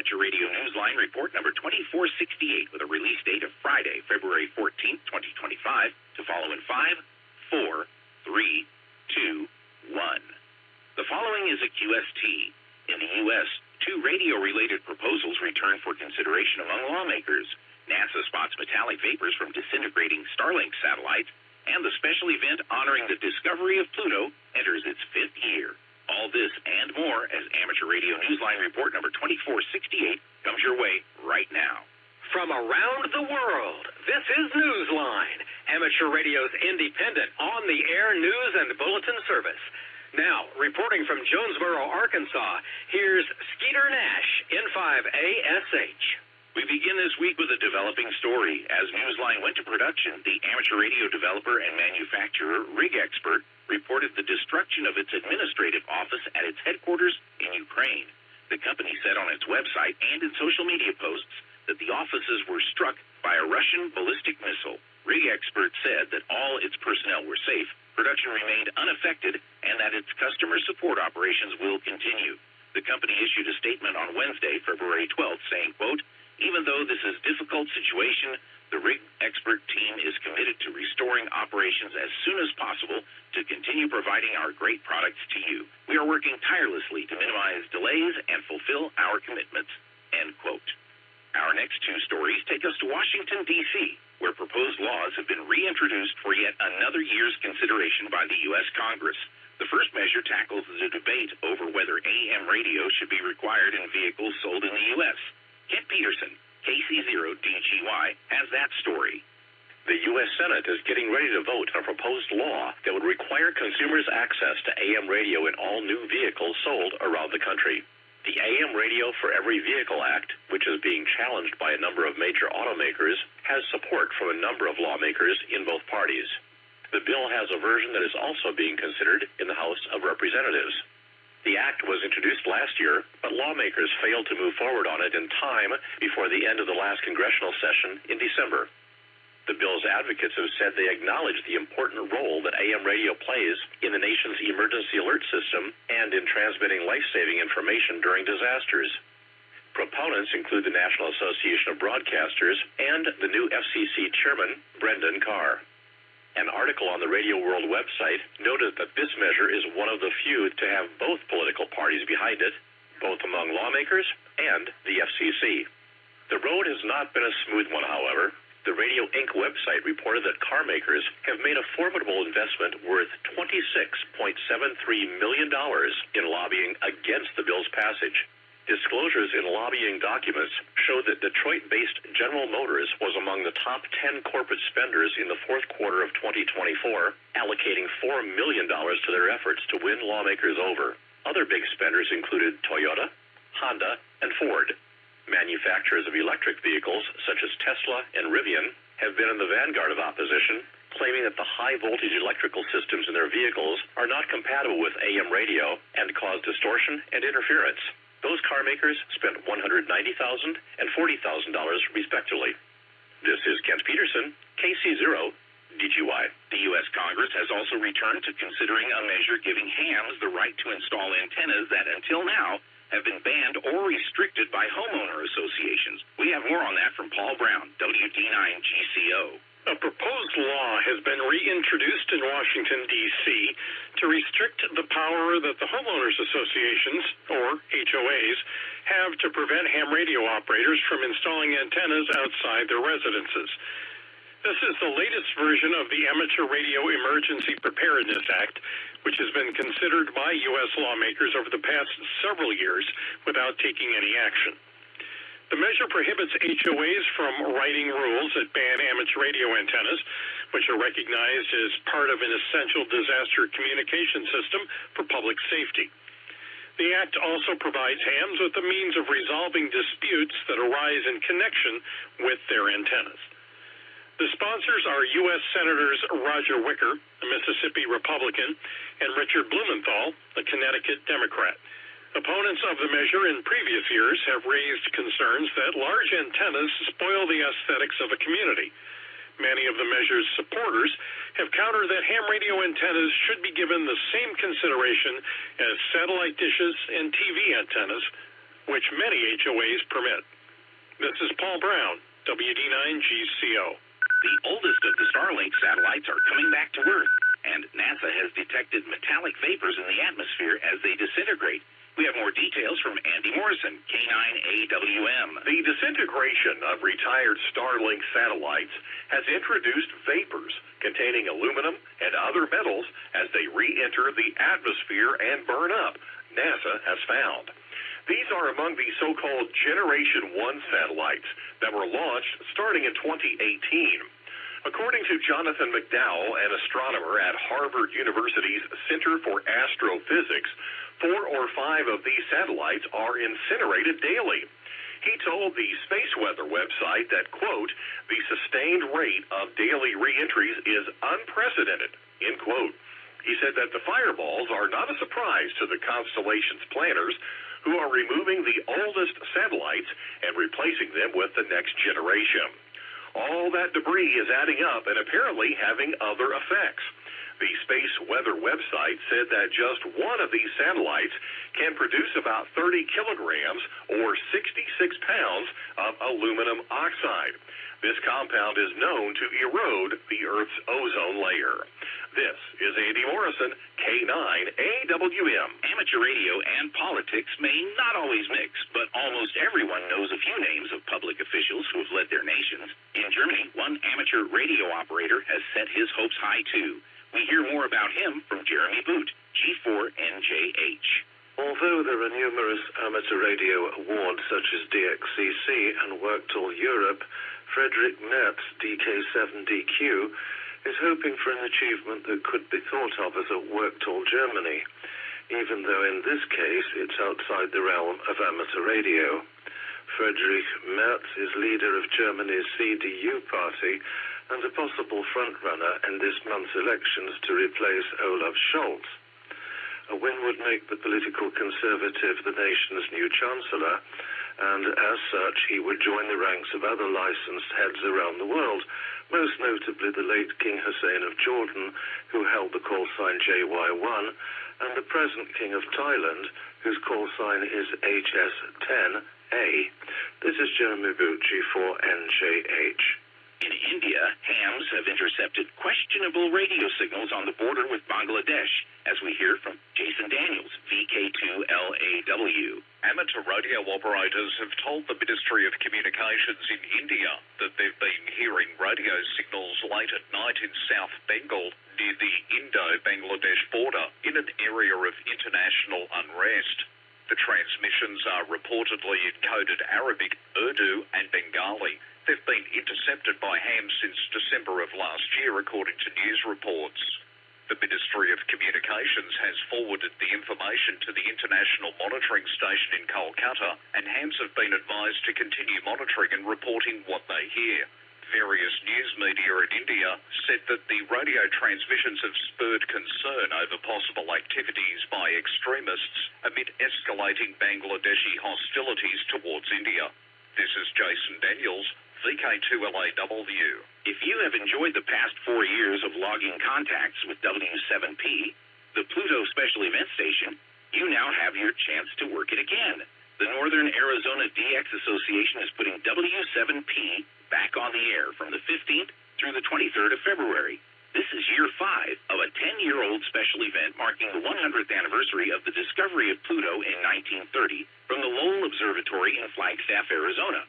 Amateur Radio Newsline report number 2468 with a release date of Friday, February 14th, 2025, to follow in 5, 4, 3, 2, 1. The following is a QST. In the U.S., 2 radio-related proposals returned for consideration among lawmakers. NASA spots metallic vapors from disintegrating Starlink satellites, and the special event honoring the discovery of Pluto enters its 5th year. All this and more as Amateur Radio Newsline report number 2468 comes your way right now. From around the world, this is Newsline, Amateur Radio's independent, on-the-air news and bulletin service. Now, reporting from Jonesboro, Arkansas, here's Skeeter Nash, N5ASH. We begin this week with a developing story. As Newsline went to production, the amateur radio developer and manufacturer Rig Expert reported the destruction of its administrative office at its headquarters in Ukraine. The company said on its website and in social media posts that the offices were struck by a Russian ballistic missile. Rig Expert said that all its personnel were safe, production remained unaffected, and that its customer support operations will continue. The company issued a statement on Wednesday, February 12th, saying, quote, "Even though this is a difficult situation, the Rig Expert team is committed to restoring operations as soon as possible to continue providing our great products to you. We are working tirelessly to minimize delays and fulfill our commitments." End quote. Our next 2 stories take us to Washington, D.C., where proposed laws have been reintroduced for yet another year's consideration by the U.S. Congress. The first measure tackles the debate over whether AM radio should be required in vehicles sold in the U.S. Kent Peterson, KC0DGY, has that story. The U.S. Senate is getting ready to vote on a proposed law that would require consumers access to AM radio in all new vehicles sold around the country. The AM Radio for Every Vehicle Act, which is being challenged by a number of major automakers, has support from a number of lawmakers in both parties. The bill has a version that is also being considered in the House of Representatives. The act was introduced last year, but lawmakers failed to move forward on it in time before the end of the last congressional session in December. The bill's advocates have said they acknowledge the important role that AM radio plays in the nation's emergency alert system and in transmitting life-saving information during disasters. Proponents include the National Association of Broadcasters and the new FCC chairman, Brendan Carr. An article on the Radio World website noted that this measure is one of the few to have both political parties behind it, both among lawmakers and the FCC. The road has not been a smooth one, however. The Radio Inc. website reported that car makers have made a formidable investment worth $26.73 million in lobbying against the bill's passage. Disclosures in lobbying documents show that Detroit-based General Motors was among the top 10 corporate spenders in the 4th quarter of 2024, allocating $4 million to their efforts to win lawmakers over. Other big spenders included Toyota, Honda, and Ford. Manufacturers of electric vehicles, such as Tesla and Rivian, have been in the vanguard of opposition, claiming that the high-voltage electrical systems in their vehicles are not compatible with AM radio and cause distortion and interference. Those car makers spent $190,000 and $40,000 respectively. This is Kent Peterson, KC0DGY. The U.S. Congress has also returned to considering a measure giving hams the right to install antennas that until now have been banned or restricted by homeowner associations. We have more on that from Paul Brown, WD9GCO. A proposed law has been reintroduced in Washington, D.C. to restrict the power that the homeowners associations, or HOAs, have to prevent ham radio operators from installing antennas outside their residences. This is the latest version of the Amateur Radio Emergency Preparedness Act, which has been considered by U.S. lawmakers over the past several years without taking any action. The measure prohibits HOAs from writing rules that ban amateur radio antennas, which are recognized as part of an essential disaster communication system for public safety. The Act also provides hams with the means of resolving disputes that arise in connection with their antennas. The sponsors are U.S. Senators Roger Wicker, a Mississippi Republican, and Richard Blumenthal, a Connecticut Democrat. Opponents of the measure in previous years have raised concerns that large antennas spoil the aesthetics of a community. Many of the measure's supporters have countered that ham radio antennas should be given the same consideration as satellite dishes and TV antennas, which many HOAs permit. This is Paul Brown, WD9GCO. The oldest of the Starlink satellites are coming back to Earth, and NASA has detected metallic vapors in the atmosphere as they disintegrate. We have more details from Andy Morrison, K9AWM. The disintegration of retired Starlink satellites has introduced vapors containing aluminum and other metals as they re-enter the atmosphere and burn up, NASA has found. These are among the so-called Generation 1 satellites that were launched starting in 2018. According to Jonathan McDowell, an astronomer at Harvard University's Center for Astrophysics, 4 or 5 of these satellites are incinerated daily. He told the Space Weather website that, quote, the sustained rate of daily reentries is unprecedented, end quote. He said that the fireballs are not a surprise to the constellation's planners, who are removing the oldest satellites and replacing them with the next generation. All that debris is adding up and apparently having other effects. The Space Weather website said that just one of these satellites can produce about 30 kilograms or 66 pounds of aluminum oxide. This compound is known to erode the Earth's ozone layer. This is Andy Morrison, K9AWM. Amateur radio and politics may not always mix, but almost everyone knows a few names of public officials who have led their nations. In Germany, one amateur radio operator has set his hopes high too. We hear more about him from Jeremy Boot, G4NJH. Although there are numerous amateur radio awards such as DXCC and Work Tool Europe, Frederick Mertz, DK7DQ, is hoping for an achievement that could be thought of as a Work Tool Germany, even though in this case it's outside the realm of amateur radio. Frederick Mertz is leader of Germany's CDU party and a possible frontrunner in this month's elections to replace Olaf Scholz. A win would make the political conservative the nation's new chancellor, and as such he would join the ranks of other licensed heads around the world, most notably the late King Hussein of Jordan, who held the call sign JY1, and the present King of Thailand, whose call sign is HS10A. This is Jeremy Boot, G4NJH. In India, hams have intercepted questionable radio signals on the border with Bangladesh, as we hear from Jason Daniels, VK2LAW. Amateur radio operators have told the Ministry of Communications in India that they've been hearing radio signals late at night in South Bengal near the Indo-Bangladesh border in an area of international unrest. The transmissions are reportedly in coded Arabic, Urdu and Bengali. They've been intercepted by hams since December of last year, according to news reports. The Ministry of Communications has forwarded the information to the International Monitoring Station in Kolkata, and hams have been advised to continue monitoring and reporting what they hear. Various news media in India said that the radio transmissions have spurred concern over possible activities by extremists amid escalating Bangladeshi hostilities towards India. This is Jason Daniels, VK2LAW. If you have enjoyed the past 4 years of logging contacts with W7P, the Pluto Special Event Station, you now have your chance to work it again. The Northern Arizona DX Association is putting W7P back on the air from the 15th through the 23rd of February. This is year 5 of a 10-year-old special event marking the 100th anniversary of the discovery of Pluto in 1930 from the Lowell Observatory in Flagstaff, Arizona.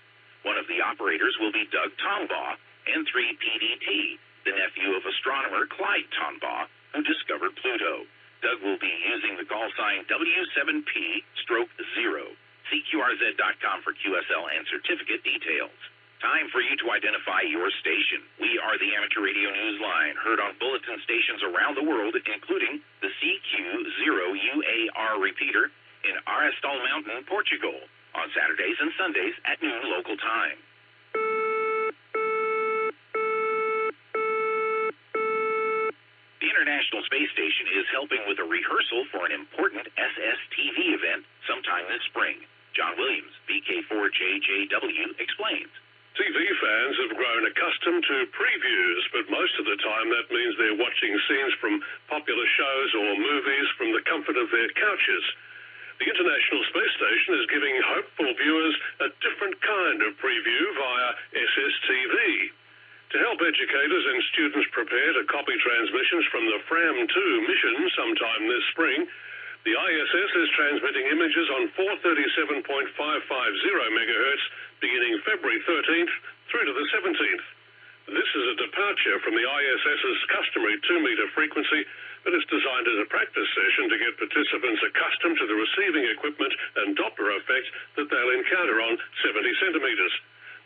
One of the operators will be Doug Tombaugh, N3PDT, the nephew of astronomer Clyde Tombaugh, who discovered Pluto. Doug will be using the call sign W7P/0. CQRZ.com for QSL and certificate details. Time for you to identify your station. We are the Amateur Radio Newsline, heard on bulletin stations around the world, including the CQ0UAR repeater in Aristal Mountain, Portugal, on Saturdays and Sundays at noon local time. The International Space Station is helping with a rehearsal for an important SSTV event sometime this spring. John Williams, VK4JJW, explains. TV fans have grown accustomed to previews, but most of the time that means they're watching scenes from popular shows or movies from the comfort of their couches. The International Space Station is giving hopeful viewers a different kind of preview via SSTV. To help educators and students prepare to copy transmissions from the FRAM-2 mission sometime this spring, the ISS is transmitting images on 437.550 megahertz beginning February 13th through to the 17th. This is a departure from the ISS's customary 2-meter frequency, but it's designed as a practice session to get participants accustomed to the receiving equipment and Doppler effect that they'll encounter on 70 centimeters.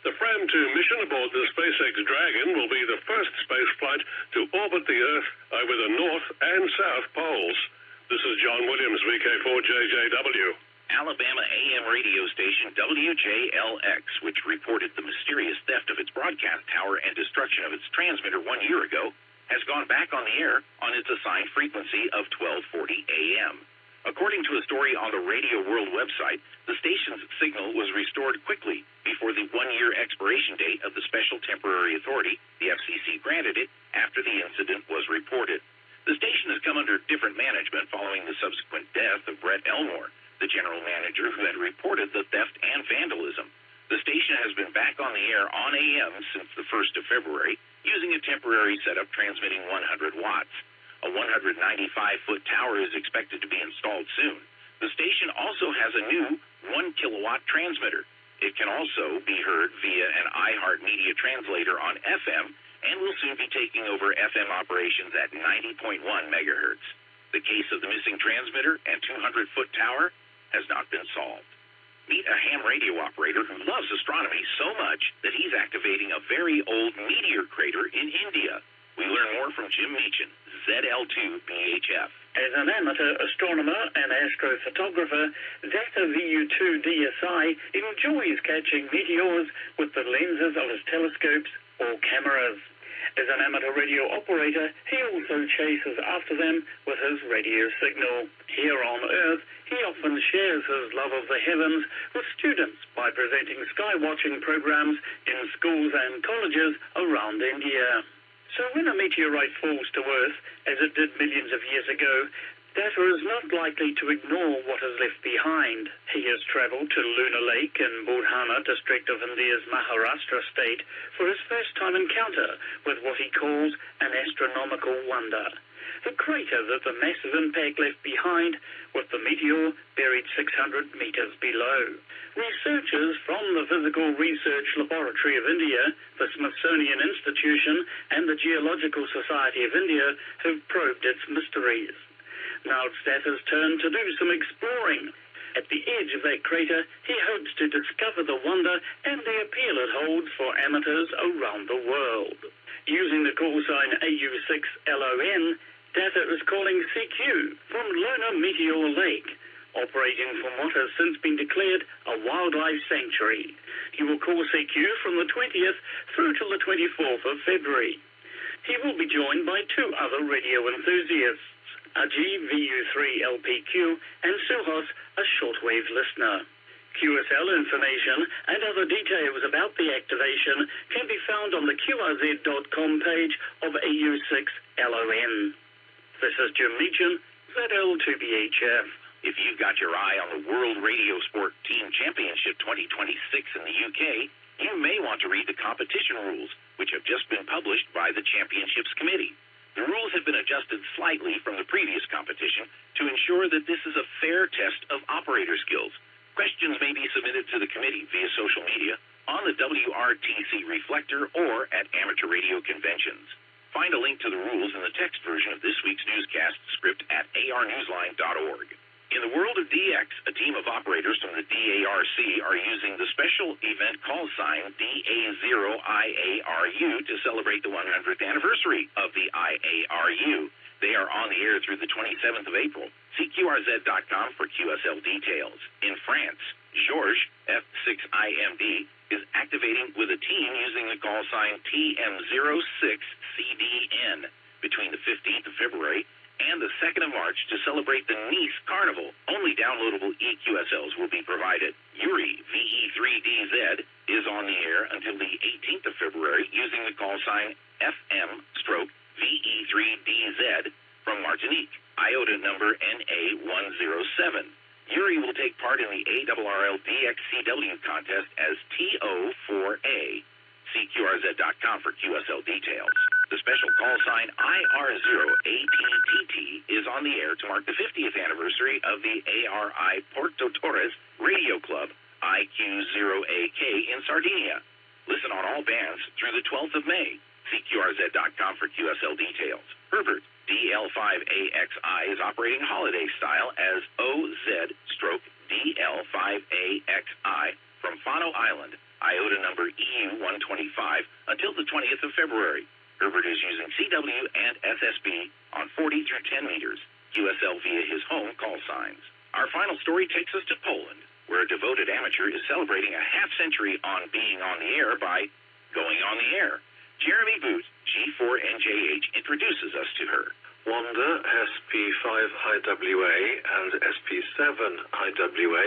The FRAM-2 mission aboard the SpaceX Dragon will be the first space flight to orbit the Earth over the North and South Poles. This is John Williams, VK4JJW. Alabama AM radio station WJLX, which reported the mysterious theft of its broadcast tower and destruction of its transmitter 1 year ago, has gone back on the air on its assigned frequency of 1240 AM. According to a story on the Radio World website, the station's signal was restored quickly before the 1-year expiration date of the Special Temporary Authority the FCC granted it after the incident was reported. The station has come under different management following the subsequent death of Brett Elmore, the general manager who had reported the theft and vandalism. The station has been back on the air on AM since the 1st of February, using a temporary setup transmitting 100 watts. A 195-foot tower is expected to be installed soon. The station also has a new 1-kilowatt transmitter. It can also be heard via an iHeartMedia translator on FM and will soon be taking over FM operations at 90.1 megahertz. The case of the missing transmitter and 200-foot tower has not been solved. Meet a ham radio operator who loves astronomy so much that he's activating a very old meteor crater in India. We learn more from Jim Meechan, ZL2BHF. As an amateur astronomer and astrophotographer, Zeta VU2DSI enjoys catching meteors with the lenses of his telescopes or cameras. As an amateur radio operator, he also chases after them with his radio signal. Here on Earth, he often shares his love of the heavens with students by presenting sky-watching programs in schools and colleges around India. So when a meteorite falls to Earth, as it did millions of years ago, data is not likely to ignore what is left behind. He has travelled to Lunar Lake in Budhana district of India's Maharashtra state for his first-time encounter with what he calls an astronomical wonder. The crater that the massive impact left behind, with the meteor buried 600 metres below. Researchers from the Physical Research Laboratory of India, the Smithsonian Institution, and the Geological Society of India have probed its mysteries. Now it's Stafford's turn to do some exploring. At the edge of that crater, he hopes to discover the wonder and the appeal it holds for amateurs around the world. Using the call sign AU6LON, Data is calling CQ from Lunar Meteor Lake, operating from what has since been declared a wildlife sanctuary. He will call CQ from the 20th through till the 24th of February. He will be joined by 2 other radio enthusiasts, Ajay VU3LPQ and Suhas, a shortwave listener. QSL information and other details about the activation can be found on the QRZ.com page of AU6LON. This is Jim Meechan, ZL2BHF. If you've got your eye on the World Radio Sport Team Championship 2026 in the UK, you may want to read the competition rules, which have just been published by the Championships Committee. The rules have been adjusted slightly from the previous competition to ensure that this is a fair test of operator skills. Questions may be submitted to the committee via social media, on the WRTC Reflector, or at amateur radio conventions. Find a link to the rules in the text version of this week's newscast script at arnewsline.org. In the world of DX, a team of operators from the DARC are using the special event call sign DA0IARU to celebrate the 100th anniversary of the IARU. They are on the air through the 27th of April. See QRZ.com for QSL details. In France, Georges, F6IMD, is activating with a team using the call sign TM06CDN between the 15th of February and the 2nd of March to celebrate the Nice Carnival. Only downloadable EQSLs will be provided. Yuri, VE3DZ, is on the air until the 18th of February using the call sign FM/VE3DZ from Martinique, IOTA number NA107. Yuri will take part in the ARRL DXCW contest as TO4A. See QRZ.com for QSL details. The special call sign IR0ATTT is on the air to mark the 50th anniversary of the ARI Porto Torres Radio Club, IQ0AK in Sardinia. Listen on all bands through the 12th of May. See QRZ.com for QSL details. Herbert, DL5AXI, is operating holiday style as OZ-DL5AXI from Fano Island, IOTA number EU125, until the 20th of February. Herbert is using CW and SSB on 40 through 10 meters, QSL via his home call signs. Our final story takes us to Poland, where a devoted amateur is celebrating a half-century on being on the air by going on the air. Jeremy Boot, G4NJH, introduces us to her. Wanda, SP5IWA and SP7IWA,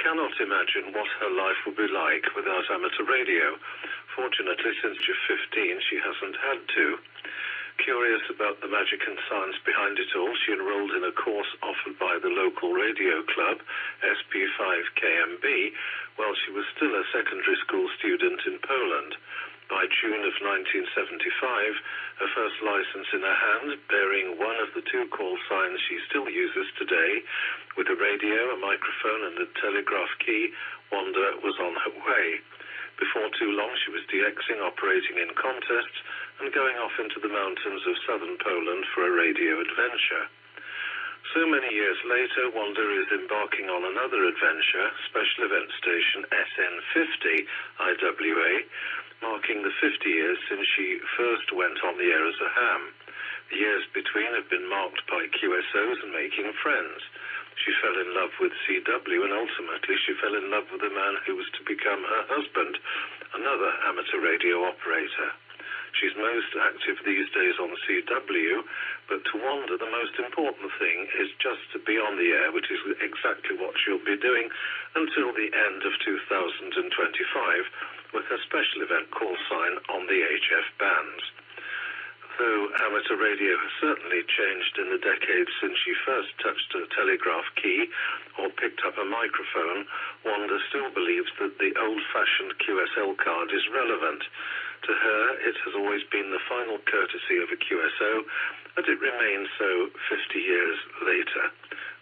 cannot imagine what her life would be like without amateur radio. Fortunately, since she's 15, she hasn't had to. Curious about the magic and science behind it all, she enrolled in a course offered by the local radio club, SP5KMB, while she was still a secondary school student in Poland. By June of 1975, her first license in her hand, bearing one of the two call signs she still uses today, with a radio, a microphone, and a telegraph key, Wanda was on her way. Before too long, she was DXing, operating in contests, and going off into the mountains of southern Poland for a radio adventure. So many years later, Wanda is embarking on another adventure, special event station SN50 IWA, marking the 50 years since she first went on the air as a ham. The years between have been marked by QSOs and making friends. She fell in love with CW, and ultimately she fell in love with the man who was to become her husband, another amateur radio operator. She's most active these days on CW, but to Wanda the most important thing is just to be on the air, which is exactly what she'll be doing until the end of 2025, with her special event call sign on the HF bands. Though amateur radio has certainly changed in the decades since she first touched a telegraph key or picked up a microphone, Wanda still believes that the old-fashioned QSL card is relevant. To her, it has always been the final courtesy of a QSO, and it remains so 50 years later.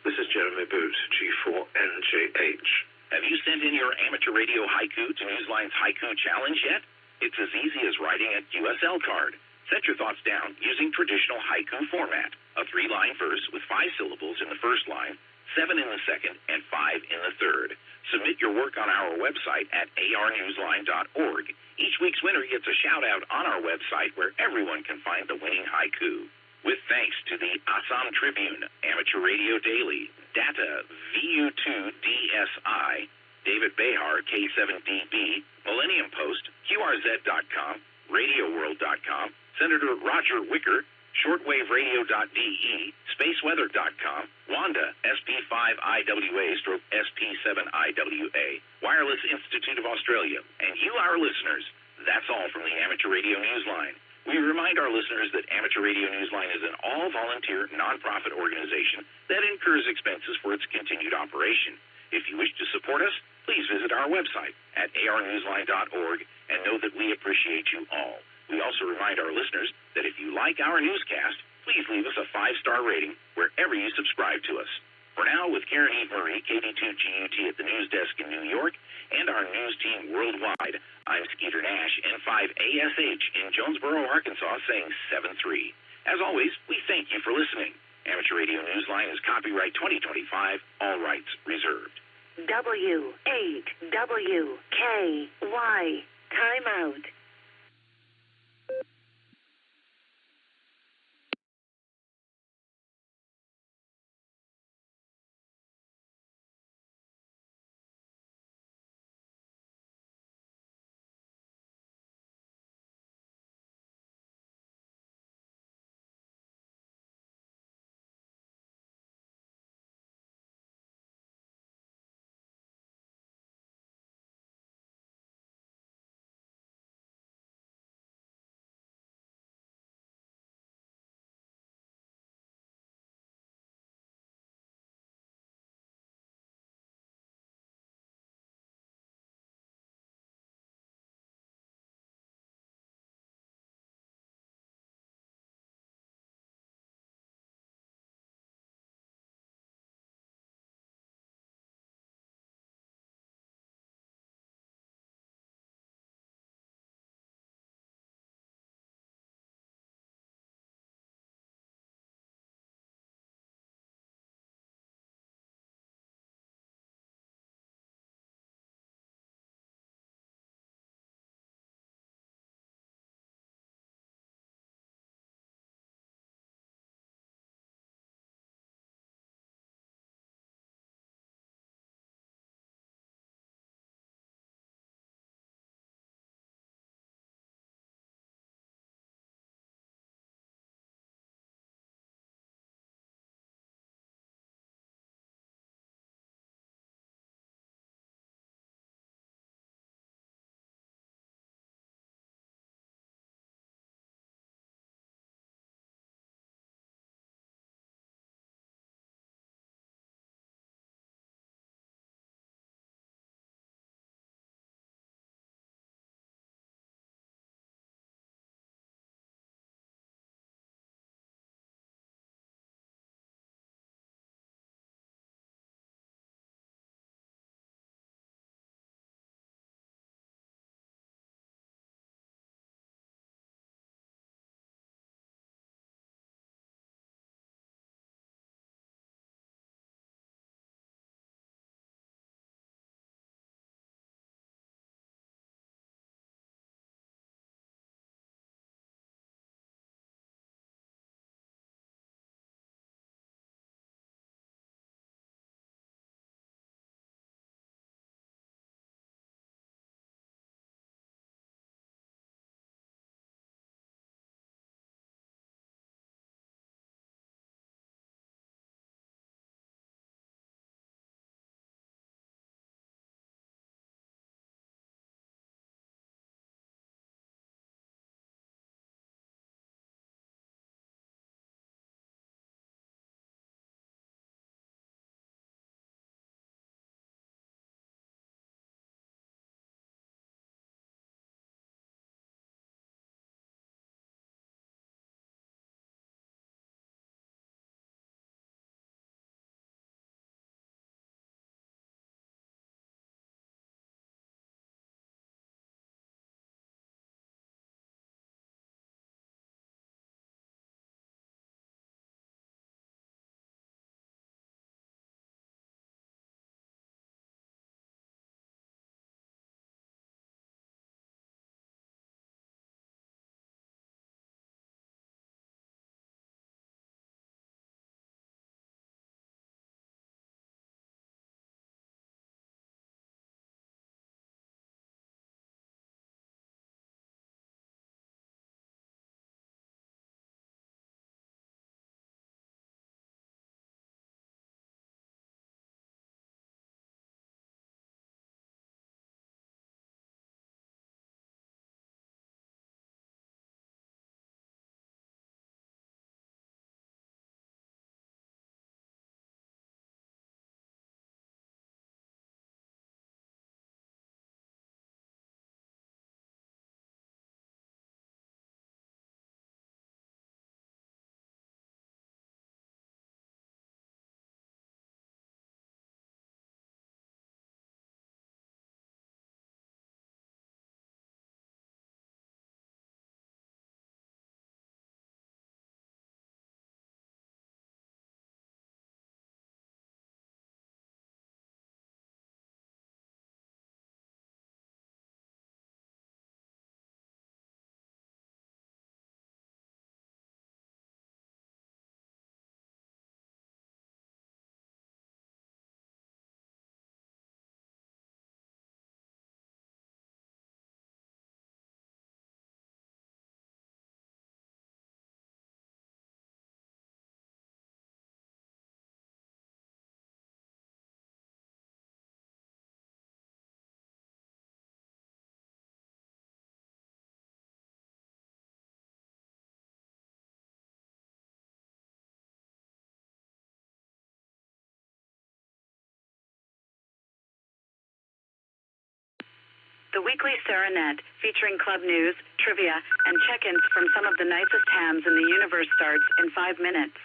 This is Jeremy Boot, G4NJH. Have you sent in your amateur radio haiku to Newsline's Haiku Challenge yet? It's as easy as writing a QSL card. Set your thoughts down using traditional haiku format, a 3-line verse with 5 syllables in the first line, 7 in the second, and 5 in the third. Submit your work on our website at arnewsline.org. Each week's winner gets a shout-out on our website where everyone can find the winning haiku. With thanks to the Assam Tribune, Amateur Radio Daily, Data, VU2DSI, David Behar, K7DB, Millennium Post, QRZ.com, RadioWorld.com, Senator Roger Wicker, shortwaveradio.de, spaceweather.com, Wanda, SP5IWA/SP7IWA, Wireless Institute of Australia, and you, our listeners. That's all from the Amateur Radio Newsline. We remind our listeners that Amateur Radio Newsline is an all-volunteer, nonprofit organization that incurs expenses for its continued operation. If you wish to support us, please visit our website at arnewsline.org and know that we appreciate you all. We also remind our listeners that if you like our newscast, please leave us a 5-star rating wherever you subscribe to us. For now, with Karen Eve Murray, KD2GUT at the news desk in New York, and our news team worldwide, I'm Skeeter Nash, N5ASH in Jonesboro, Arkansas, saying 7-3. As always, we thank you for listening. Amateur Radio Newsline is copyright 2025, all rights reserved. W8WKY. Time out. The weekly Serenette, featuring club news, trivia, and check-ins from some of the nicest hams in the universe, starts in 5 minutes.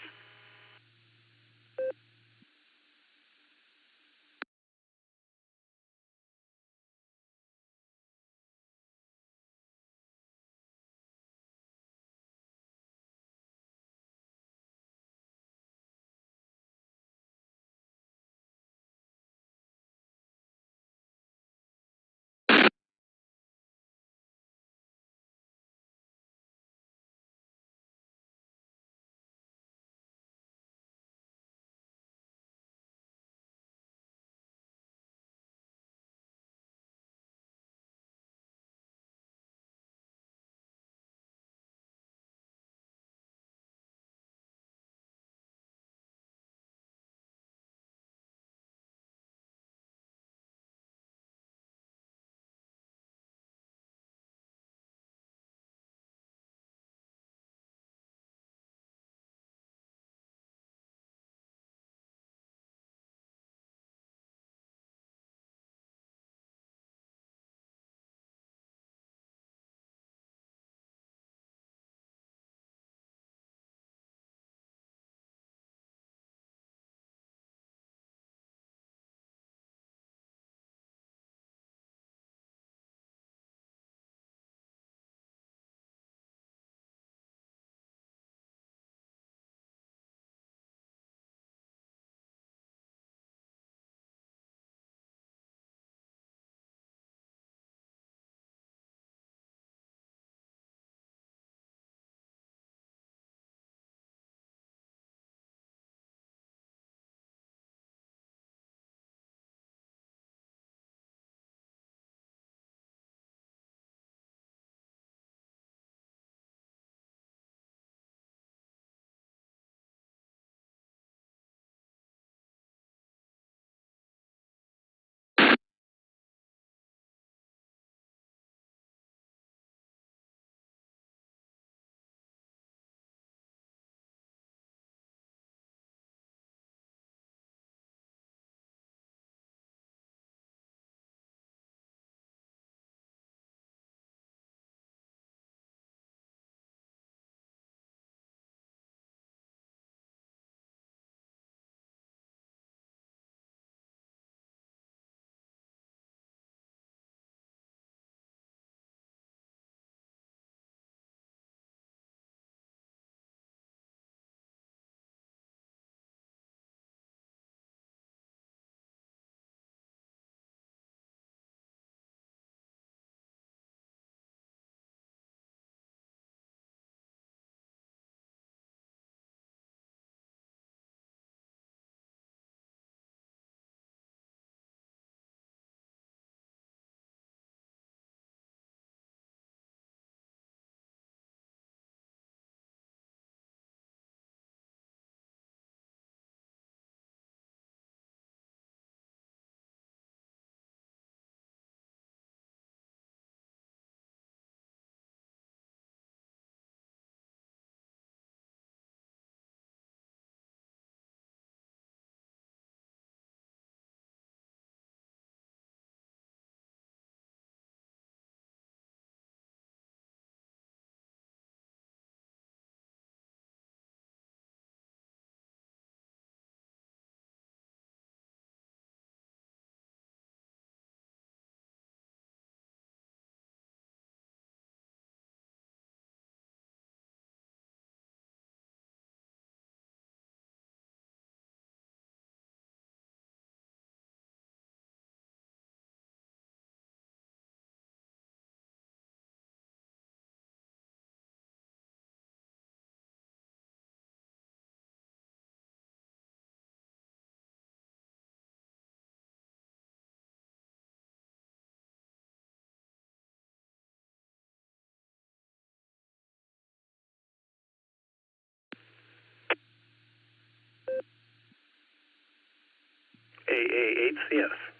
AA8CS.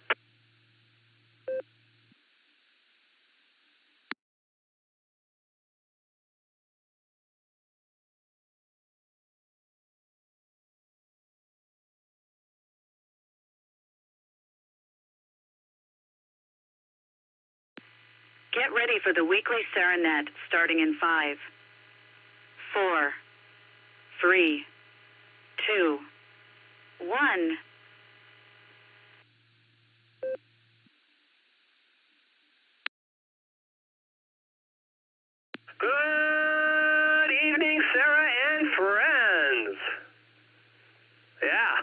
Get ready for the weekly Serenet starting in 5, 4, 3, 2, 1. Good evening, Sarah and friends. Yeah,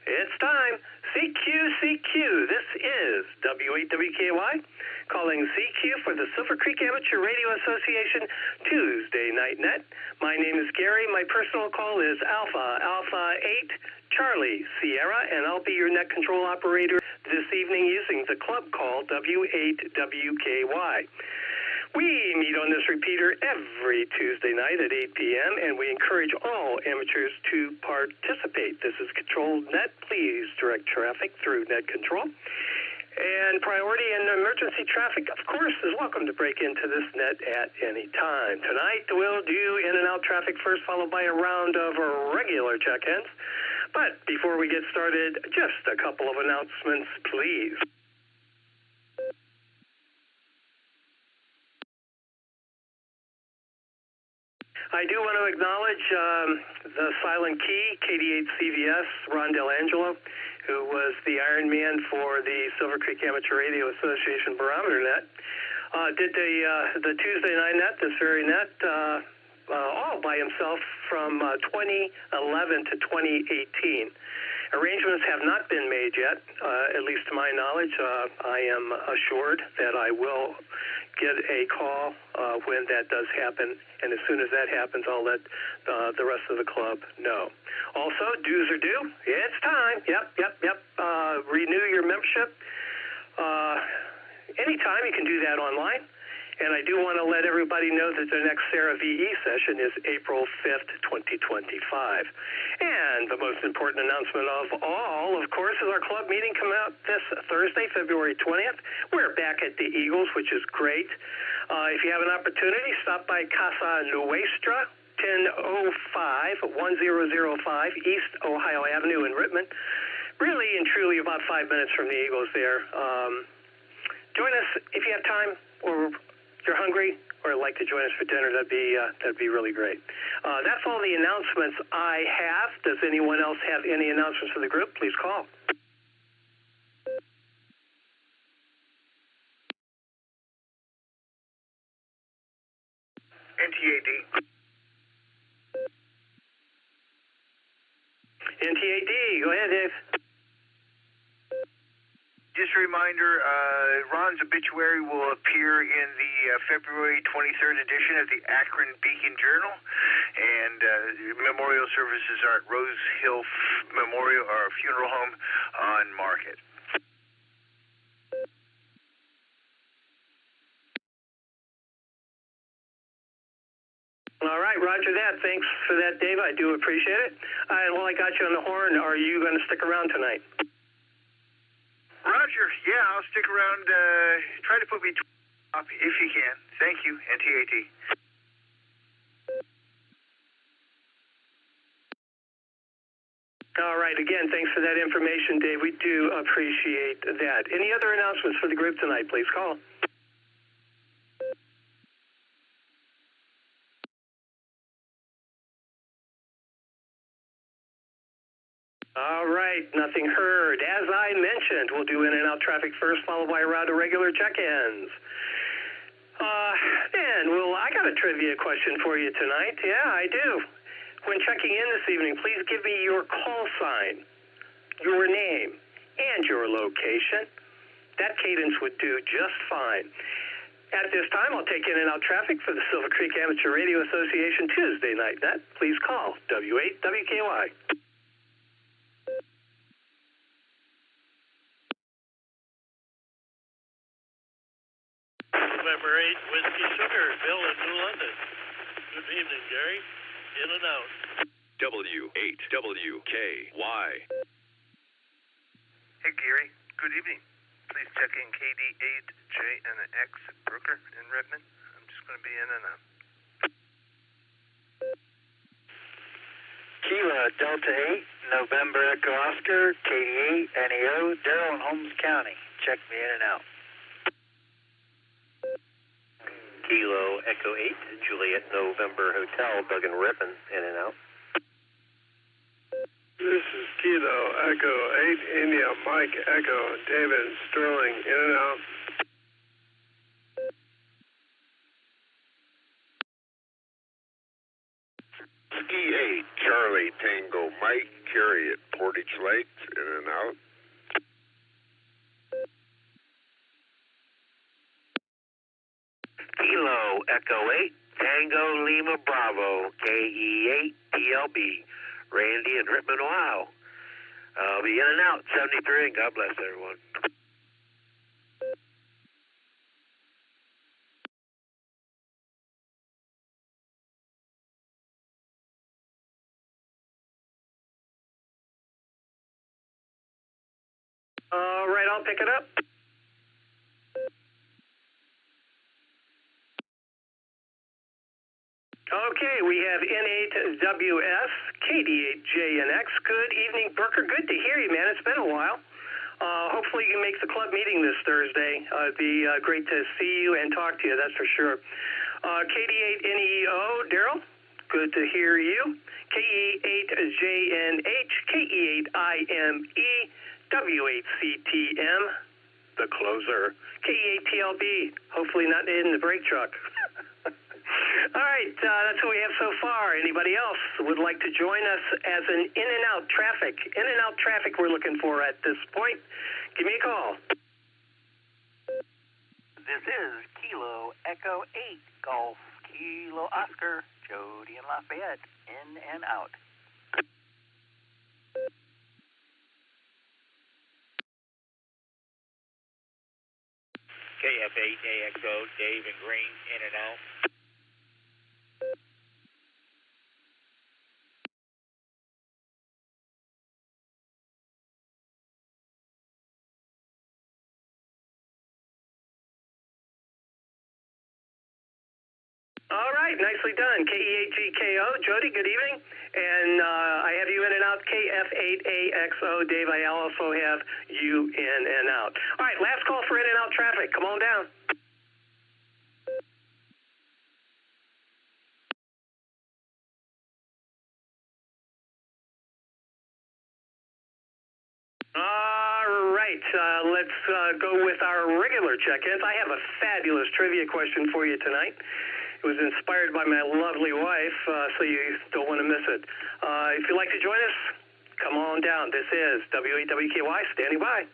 it's time. CQ. This is W8WKY calling CQ for the Silvercreek Amateur Radio Association Tuesday Night Net. My name is Gary. My personal call is Alpha 8 Charlie Sierra, and I'll be your net control operator this evening using the club call W8WKY. We meet on this repeater every Tuesday night at 8 p.m., and we encourage all amateurs to participate. This is Controlled Net. Please direct traffic through net control. And priority and emergency traffic, of course, is welcome to break into this net at any time. Tonight, we'll do in and out traffic first, followed by a round of regular check-ins. But before we get started, just a couple of announcements, please. I do want to acknowledge the silent key, KD8CVS, Ron Delangelo, who was the Iron Man for the Silvercreek Amateur Radio Association Barometer Net. Did the Tuesday night net, this very net, all by himself from 2011 to 2018. Arrangements have not been made yet, at least to my knowledge. I am assured that I will get a call when that does happen, and as soon as that happens, I'll let the rest of the club know. Also, dues are due. It's time. Yep. Renew your membership. Anytime you can do that online. And I do want to let everybody know that the next Sarah VE session is April 5th, 2025. And the most important announcement of all, of course, is our club meeting coming out this Thursday, February 20th. We're back at the Eagles, which is great. If you have an opportunity, stop by Casa Nuestra, 1005 East Ohio Avenue in Rittman. Really and truly about 5 minutes from the Eagles there. Join us if you have time, or you're hungry or like to join us for dinner. That'd be really great. That's all the announcements I have. Does anyone else have any announcements for the group? Please call. NTAD. Go ahead, Dave. Just a reminder, Ron's obituary will appear in the February 23rd edition of the Akron Beacon Journal, and memorial services are at Rose Hill Memorial or Funeral Home on Market. All right, roger that. Thanks for that, Dave. I do appreciate it. And while I got you on the horn, are you going to stick around tonight? Roger, yeah, I'll stick around. Try to put me up if you can. Thank you, NTAT. All right, again, thanks for that information, Dave. We do appreciate that. Any other announcements for the group tonight, please call. All right, nothing heard. As I mentioned, we'll do in and out traffic first, followed by a round of regular check-ins. I got a trivia question for you tonight. Yeah, I do. When checking in this evening, please give me your call sign, your name, and your location. That cadence would do just fine. At this time, I'll take in and out traffic for the Silvercreek Amateur Radio Association Tuesday night net. Please call W8WKY. November 8, Whiskey Sugar, Bill in New London. Good evening, Gary. In and out. W8WKY. Hey, Gary. Good evening. Please check in KD8J and the X at Brooker in Redmond. I'm just going to be in and out. Kilo Delta 8, November Echo Oscar, KD8, NEO, Darrell in Holmes County. Check me in and out. Kilo Echo 8, Juliet November Hotel, Doug and Rippin, in and out. This is Kilo Echo 8, India Mike Echo, David Sterling, in and out. Ski 8, Charlie Tango Mike, Carry at Portage Lakes, in and out. Kilo Echo 8, Tango Lima Bravo, KE8 PLB, Randy and Rittman, Ohio. I'll be in and out, 73, and God bless everyone. All right, I'll pick it up. Okay, we have N8WS, KD8JNX. Good evening, Burker. Good to hear you, man. It's been a while. Hopefully you can make the club meeting this Thursday. It'd be great to see you and talk to you, that's for sure. KD8NEO, Daryl, good to hear you. KE8JNH, KE8IME, W8CTM, the closer. KE8TLB, hopefully not in the brake truck. All right, that's what we have so far. Anybody else would like to join us as an in and out traffic we're looking for at this point? Give me a call. This is Kilo Echo 8, Golf Kilo Oscar, Jody and Lafayette, in and out. KF8AXO, Dave and Green, in and out. All right, nicely done. KE8GKO, Jody, good evening. And I have you in and out. KF8AXO, Dave, I also have you in and out. All right, last call for in and out traffic. Come on down. All right, let's go with our regular check-ins. I have a fabulous trivia question for you tonight. It was inspired by my lovely wife, so you don't want to miss it. If you'd like to join us, come on down. This is W8WKY, standing by.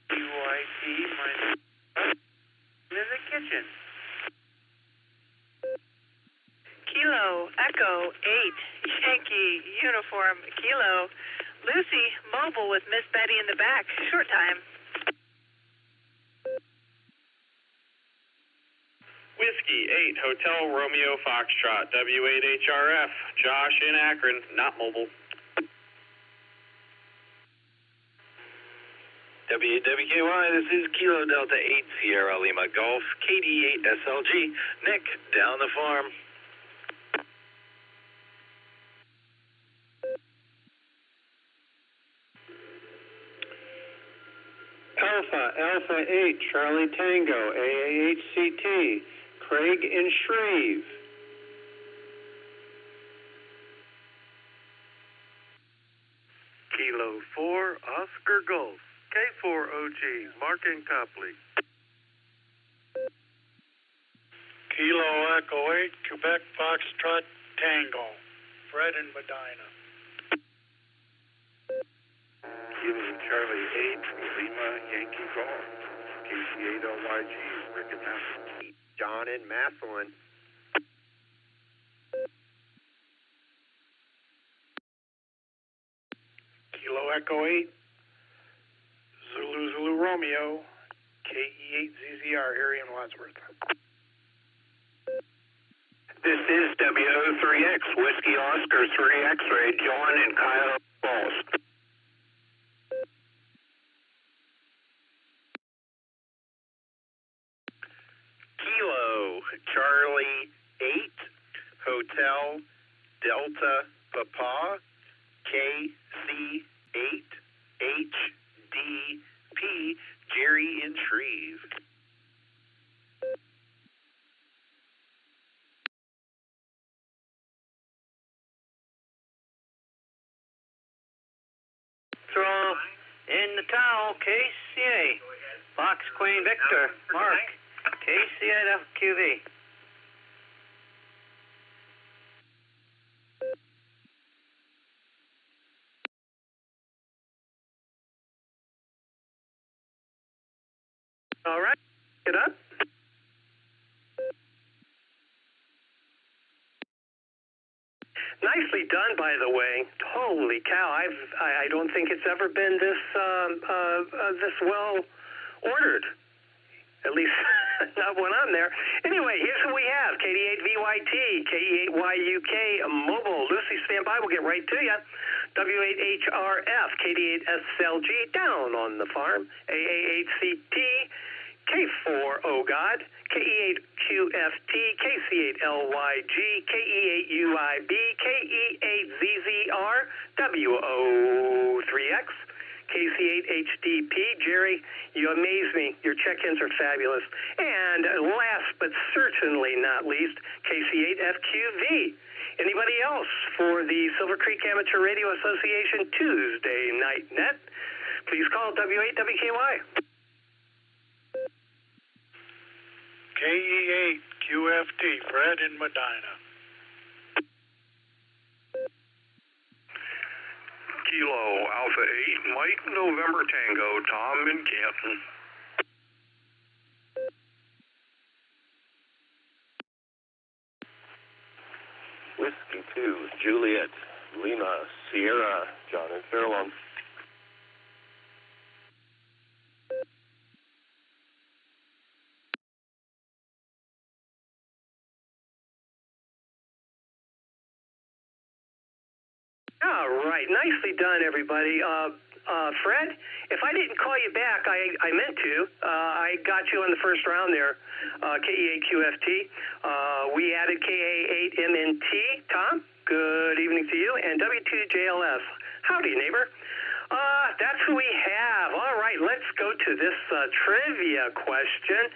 KYC, my name is the kitchen. Kilo Echo 8, Yankee Uniform Kilo. Lucy, mobile with Miss Betty in the back. Short time. Whiskey 8, Hotel Romeo Foxtrot, W8HRF, Josh in Akron, not mobile. W8WKY, this is Kilo Delta 8, Sierra Lima Golf, KD8SLG, Nick, down the farm. Alpha 8, Charlie Tango, AAHCT, Craig in Shreve. Kilo 4, Oscar Golf, K4OG, Mark and Copley. Kilo Echo 8, Quebec Foxtrot Tango, Fred in Medina. Kilo Charlie 8, Lima Yankee Golf, KC8LYG, Rick and Massillon. John in Massillon. Kilo Echo 8, Zulu Romeo, KE8ZZR, Harry in Wadsworth. This is WO3X, Whiskey Oscar 3 X-Ray, John in Cuyahoga Falls. Kilo Charlie 8, Hotel Delta Papa, KC8 HDP, Jerry in Shreve. Queen Victor, Mark, KC8FQV. All right, get up. Nicely done, by the way. Holy cow! I don't think it's ever been this this well ordered. At least not when I'm there. Anyway, here's who we have: KD8VYT, KE8YUK, Mobile. Lucy, stand by. We'll get right to you. W8HRF, KD8SLG, down on the farm. AA8CT, K4O God, KE8QFT, KC8LYG, KE8UIB, KE8ZZR, WO3X, KC8HDP. Jerry, you amaze me. Your check-ins are fabulous. And last but certainly not least, KC8FQV. Anybody else for the Silvercreek Amateur Radio Association Tuesday Night Net? Please call W8WKY. KE8QFT, Fred in Medina. Kilo Alpha 8, Mike November Tango, Tom in Canton. Whiskey 2, Juliet, Lima, Sierra, John in Fairlawn. All right, nicely done, everybody. Fred, if I didn't call you back, I meant to. I got you on the first round there, KE8QFT. We added KA8MNT. Tom, good evening to you. And W2JLS. Howdy, neighbor. That's who we have. All right, let's go to this trivia question.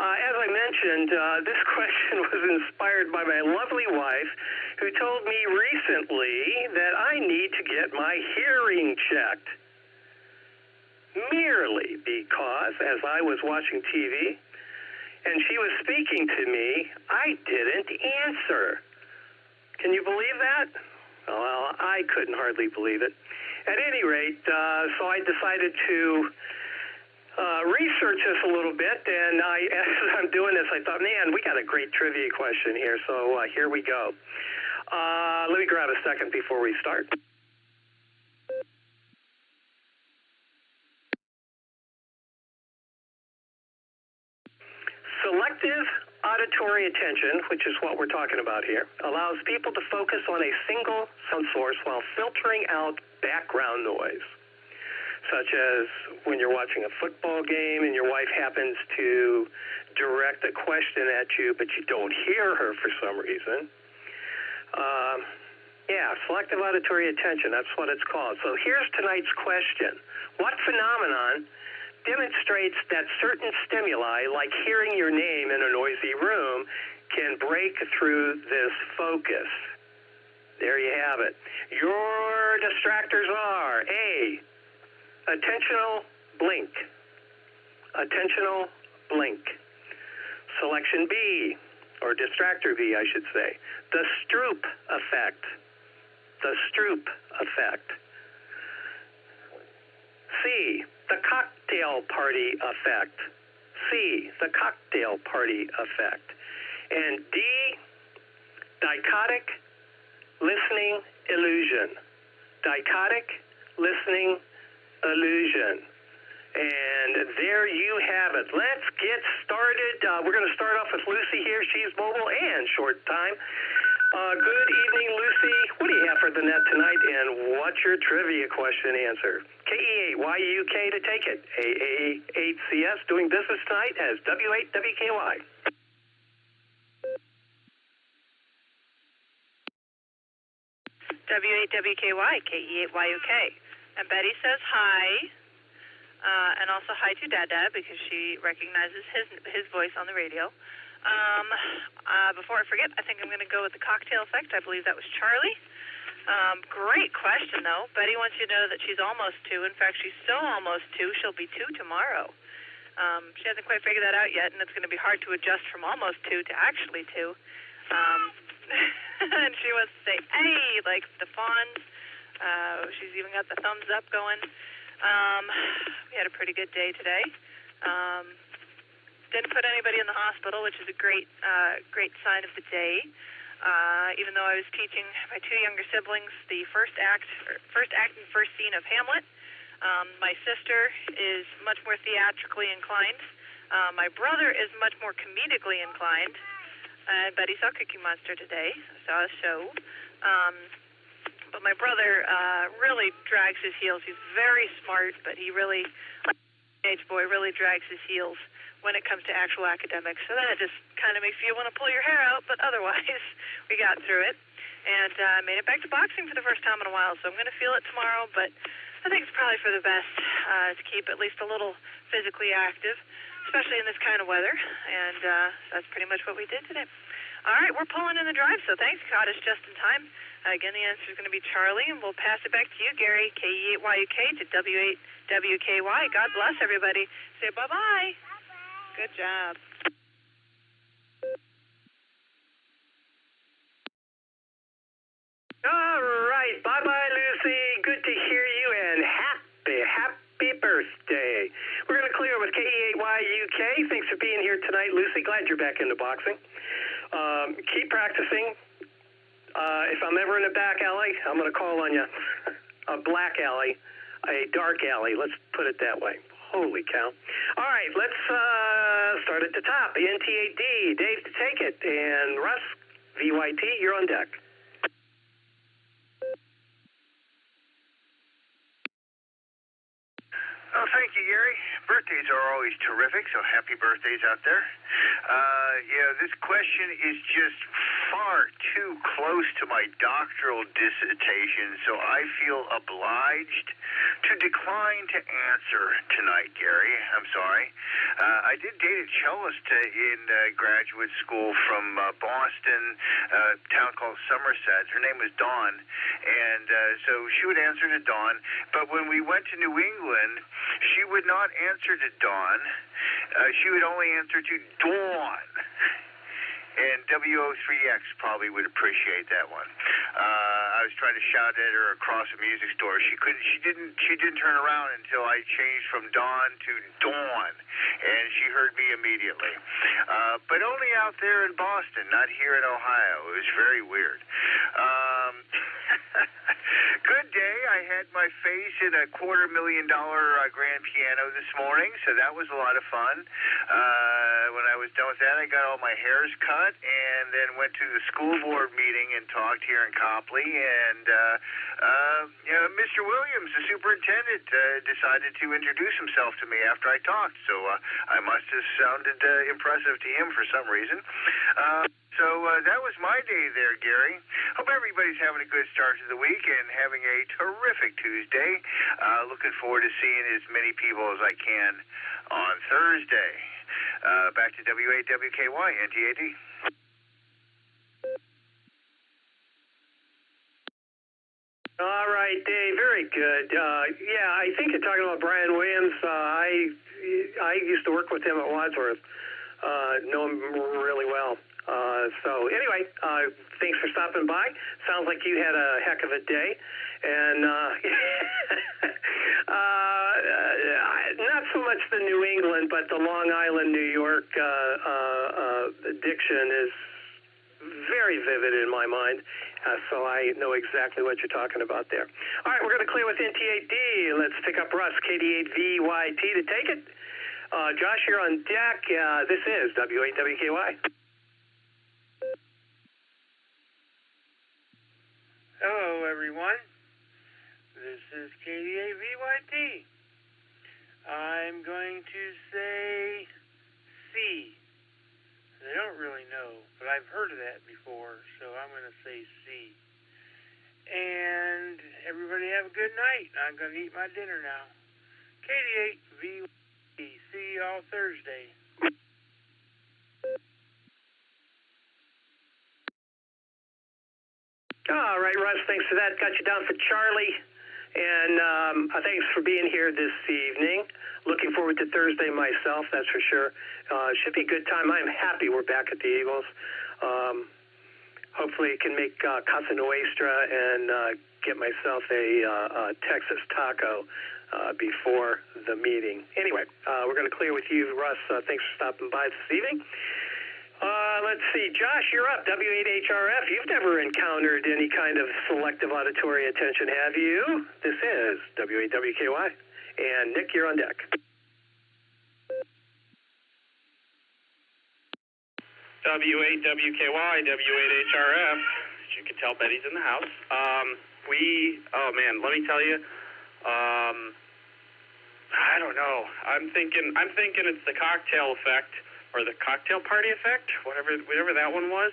As I mentioned, this question was inspired by my lovely wife, who told me recently that I need to get my hearing checked. Merely because, as I was watching TV and she was speaking to me, I didn't answer. Can you believe that? Well, I couldn't hardly believe it. At any rate, so I decided to research this a little bit, and as I'm doing this, I thought, man, we got a great trivia question here, so here we go. Let me grab a second before we start. Selective auditory attention, which is what we're talking about here, allows people to focus on a single sound source while filtering out background noise, such as when you're watching a football game and your wife happens to direct a question at you, but you don't hear her for some reason. Selective auditory attention, that's what it's called. So here's tonight's question. What phenomenon demonstrates that certain stimuli, like hearing your name in a noisy room, can break through this focus? There you have it. Your distractors are A, attentional blink. Attentional blink. Selection B, or distractor B, I should say, the Stroop effect. The Stroop effect. C, the cocktail party effect. C, the cocktail party effect. And D, dichotic listening illusion. Dichotic listening illusion. And there you have it. Let's get started. We're going to start off with Lucy here. She's mobile and short time. Good evening, Lucy. What do you have for the net tonight, and what's your trivia question answer? KE8YUK to take it. AA8CS doing business tonight as W8WKY. W8WKY, KE8YUK. And Betty says hi. And also hi to Dada, because she recognizes his voice on the radio. Before I forget, I think I'm going to go with the cocktail effect. I believe that was Charlie. Great question, though. Betty wants you to know that she's almost 2. In fact, she's so almost 2, she'll be 2 tomorrow. She hasn't quite figured that out yet, and it's going to be hard to adjust from almost 2 to actually 2. And she wants to say, hey, like the fawns. She's even got the thumbs up going. We had a pretty good day today. Didn't put anybody in the hospital, which is a great sign of the day. Even though I was teaching my 2 younger siblings the first act and first scene of Hamlet. My sister is much more theatrically inclined. My brother is much more comedically inclined. Betty saw Cookie Monster today. Saw a show. But my brother really drags his heels. He's very smart, but he really, like a teenage boy, really drags his heels when it comes to actual academics. So that just kind of makes you want to pull your hair out, but otherwise we got through it. And made it back to boxing for the first time in a while, so I'm going to feel it tomorrow, but I think it's probably for the best to keep at least a little physically active, especially in this kind of weather. And that's pretty much what we did today. All right, we're pulling in the drive, so thanks, caught us just in time. Again, the answer is going to be Charlie, and we'll pass it back to you, Gary, KE8YUK to W8WKY. God bless everybody. Say bye-bye. Good job. All right. Bye-bye, Lucy. Good to hear you, and happy birthday. We're going to clear with KE8YUK. Thanks for being here tonight, Lucy. Glad you're back into boxing. Keep practicing. If I'm ever in a back alley, I'm going to call on you. A black alley, a dark alley. Let's put it that way. Holy cow. All right, let's start at the top. NTAD, Dave to take it. And Russ, VYT, you're on deck. Oh, thank you, Gary. Birthdays are always terrific, so happy birthdays out there. This question is just far too close to my doctoral dissertation, so I feel obliged to decline to answer tonight, Gary. I'm sorry. I did date a cellist in graduate school from Boston, a town called Somerset. Her name was Dawn, and so she would answer to Dawn, but when we went to New England, she would not answer to Dawn. She would only answer to Dawn. And WO3X probably would appreciate that one. I was trying to shout at her across a music store. She didn't turn around until I changed from Dawn to Dawn, and she heard me immediately. But only out there in Boston, not here in Ohio. It was very weird. Good day. I had my face in a $250,000 grand piano this morning, so that was a lot of fun. When I was done with that, I got all my hairs cut and then went to the school board meeting and talked here in Copley. And Mr. Williams, the superintendent, decided to introduce himself to me after I talked, so I must have sounded impressive to him for some reason. So that was my day there, Gary. Hope everybody's having a good start to the week and having a terrific Tuesday. Looking forward to seeing as many people as I can on Thursday. Back to W8WKY, NTAD. All right, Dave, very good. I think you're talking about Brian Williams. I used to work with him at Wadsworth. Know him really well. So anyway, thanks for stopping by. Sounds like you had a heck of a day. And not so much the New England, but the Long Island, New York addiction is very vivid in my mind. So I know exactly what you're talking about there. All right, we're going to clear with NT8D. Let's pick up Russ, KD8VYT to take it. Josh, you're on deck. This is W8WKY. Hello, everyone. This is KD8VYT. I'm going to say C. I don't really know, but I've heard of that before, so I'm going to say C. And everybody have a good night. I'm going to eat my dinner now. KD8VYT. See you all Thursday. All right, Russ, thanks for that. Got you down for Charlie. And thanks for being here this evening. Looking forward to Thursday myself, that's for sure. Should be a good time. I'm happy we're back at the Eagles. Hopefully can make Casa Nuestra and get myself a Texas taco before the meeting. Anyway, we're going to clear with you, Russ. Thanks for stopping by this evening. Let's see. Josh, you're up. W8HRF. You've never encountered any kind of selective auditory attention, have you? This is W8WKY. And Nick, you're on deck. W8WKY, W8HRF. As you can tell, Betty's in the house. Oh man, let me tell you, I don't know. I'm thinking it's the cocktail effect, or the cocktail party effect, whatever that one was.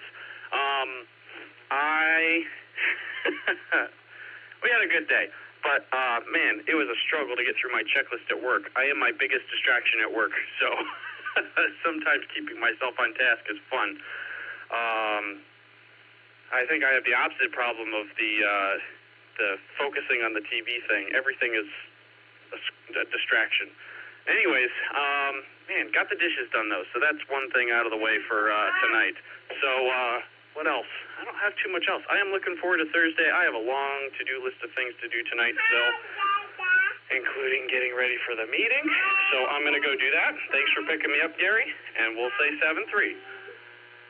We had a good day, but man, it was a struggle to get through my checklist at work. I am my biggest distraction at work, so sometimes keeping myself on task is fun. I think I have the opposite problem of the focusing on the TV thing. Everything is a distraction. Anyways, man, got the dishes done though, so that's one thing out of the way for tonight. So, what else? I don't have too much else. I am looking forward to Thursday. I have a long to-do list of things to do tonight still, including getting ready for the meeting. So I'm going to go do that. Thanks for picking me up, Gary, and we'll say 7-3.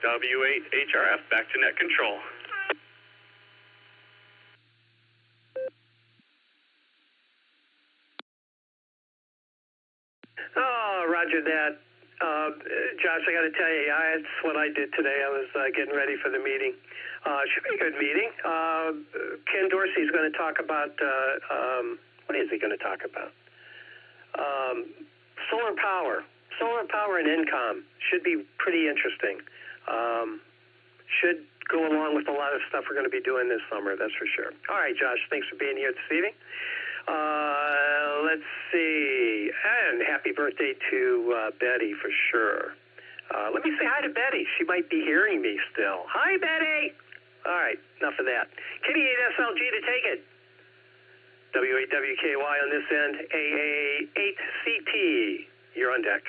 W8HRF, back to net control. Oh, roger that. Josh, I got to tell you, that's what I did today. I was getting ready for the meeting. Should be a good meeting. Ken Dorsey's going to talk about, what is he going to talk about? Solar power. Solar power and income. Should be pretty interesting. Should go along with a lot of stuff we're going to be doing this summer, that's for sure. All right, Josh, thanks for being here this evening. Let's see. And happy birthday to Betty for sure. Let me say hi to Betty. She might be hearing me still. Hi, Betty. All right, enough of that. KD8SLG to take it. W8WKY on this end. AA8CT. You're on deck.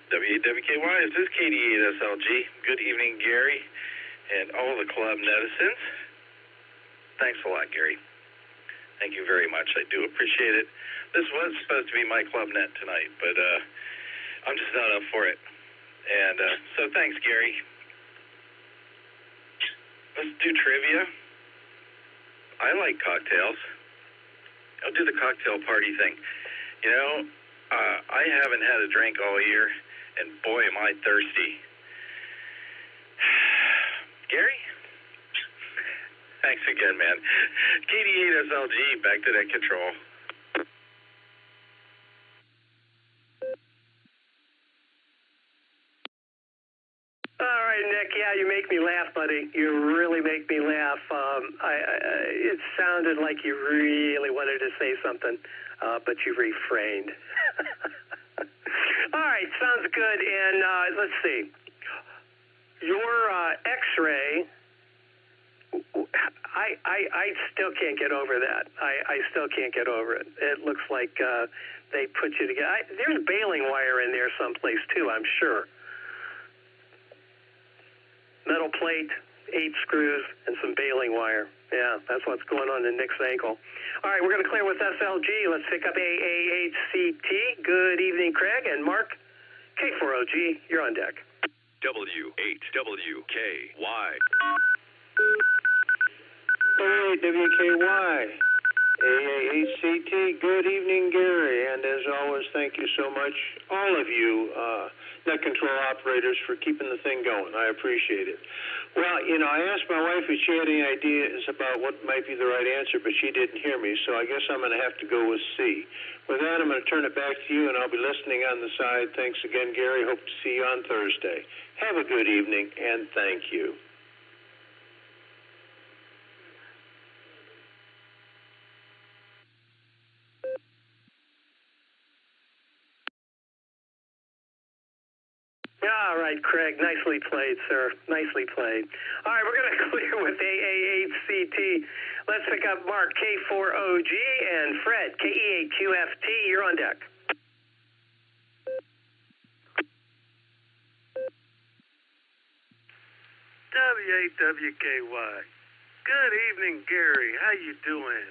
W8WKY, this is KD8SLG. Good evening, Gary, and all the club netizens. Thanks a lot, Gary. Thank you very much. I do appreciate it. This was supposed to be my club net tonight, but I'm just not up for it. And so thanks, Gary. Let's do trivia. I like cocktails. I'll do the cocktail party thing. You know, I haven't had a drink all year, and boy, am I thirsty. Gary? Thanks again, man. KD8SLG, back to net control. All right, Nick. Yeah, you make me laugh, buddy. You really make me laugh. It sounded like you really wanted to say something, but you refrained. All right, sounds good. And let's see. Your X-ray, I still can't get over that. I still can't get over it. It looks like they put you together. There's baling wire in there someplace, too, I'm sure. Metal plate, 8 screws, and some baling wire. Yeah, that's what's going on in Nick's ankle. All right, we're going to clear with SLG. Let's pick up AA8CT. Good evening, Craig. And Mark, K4OG, you're on deck. W8WKY. W8WKY. AA8CT. Good evening, Gary. And as always, thank you so much, all of you net control operators, for keeping the thing going. I appreciate it. Well, you know, I asked my wife if she had any ideas about what might be the right answer, but she didn't hear me, so I guess I'm going to have to go with C. With that, I'm going to turn it back to you, and I'll be listening on the side. Thanks again, Gary. Hope to see you on Thursday. Have a good evening, and thank you. All right, Craig. Nicely played, sir. Nicely played. All right, we're going to clear with AA8CT. Let's pick up Mark, K4OG, and Fred, KE8QFT. You're on deck. W8WKY. Good evening, Gary. How you doing?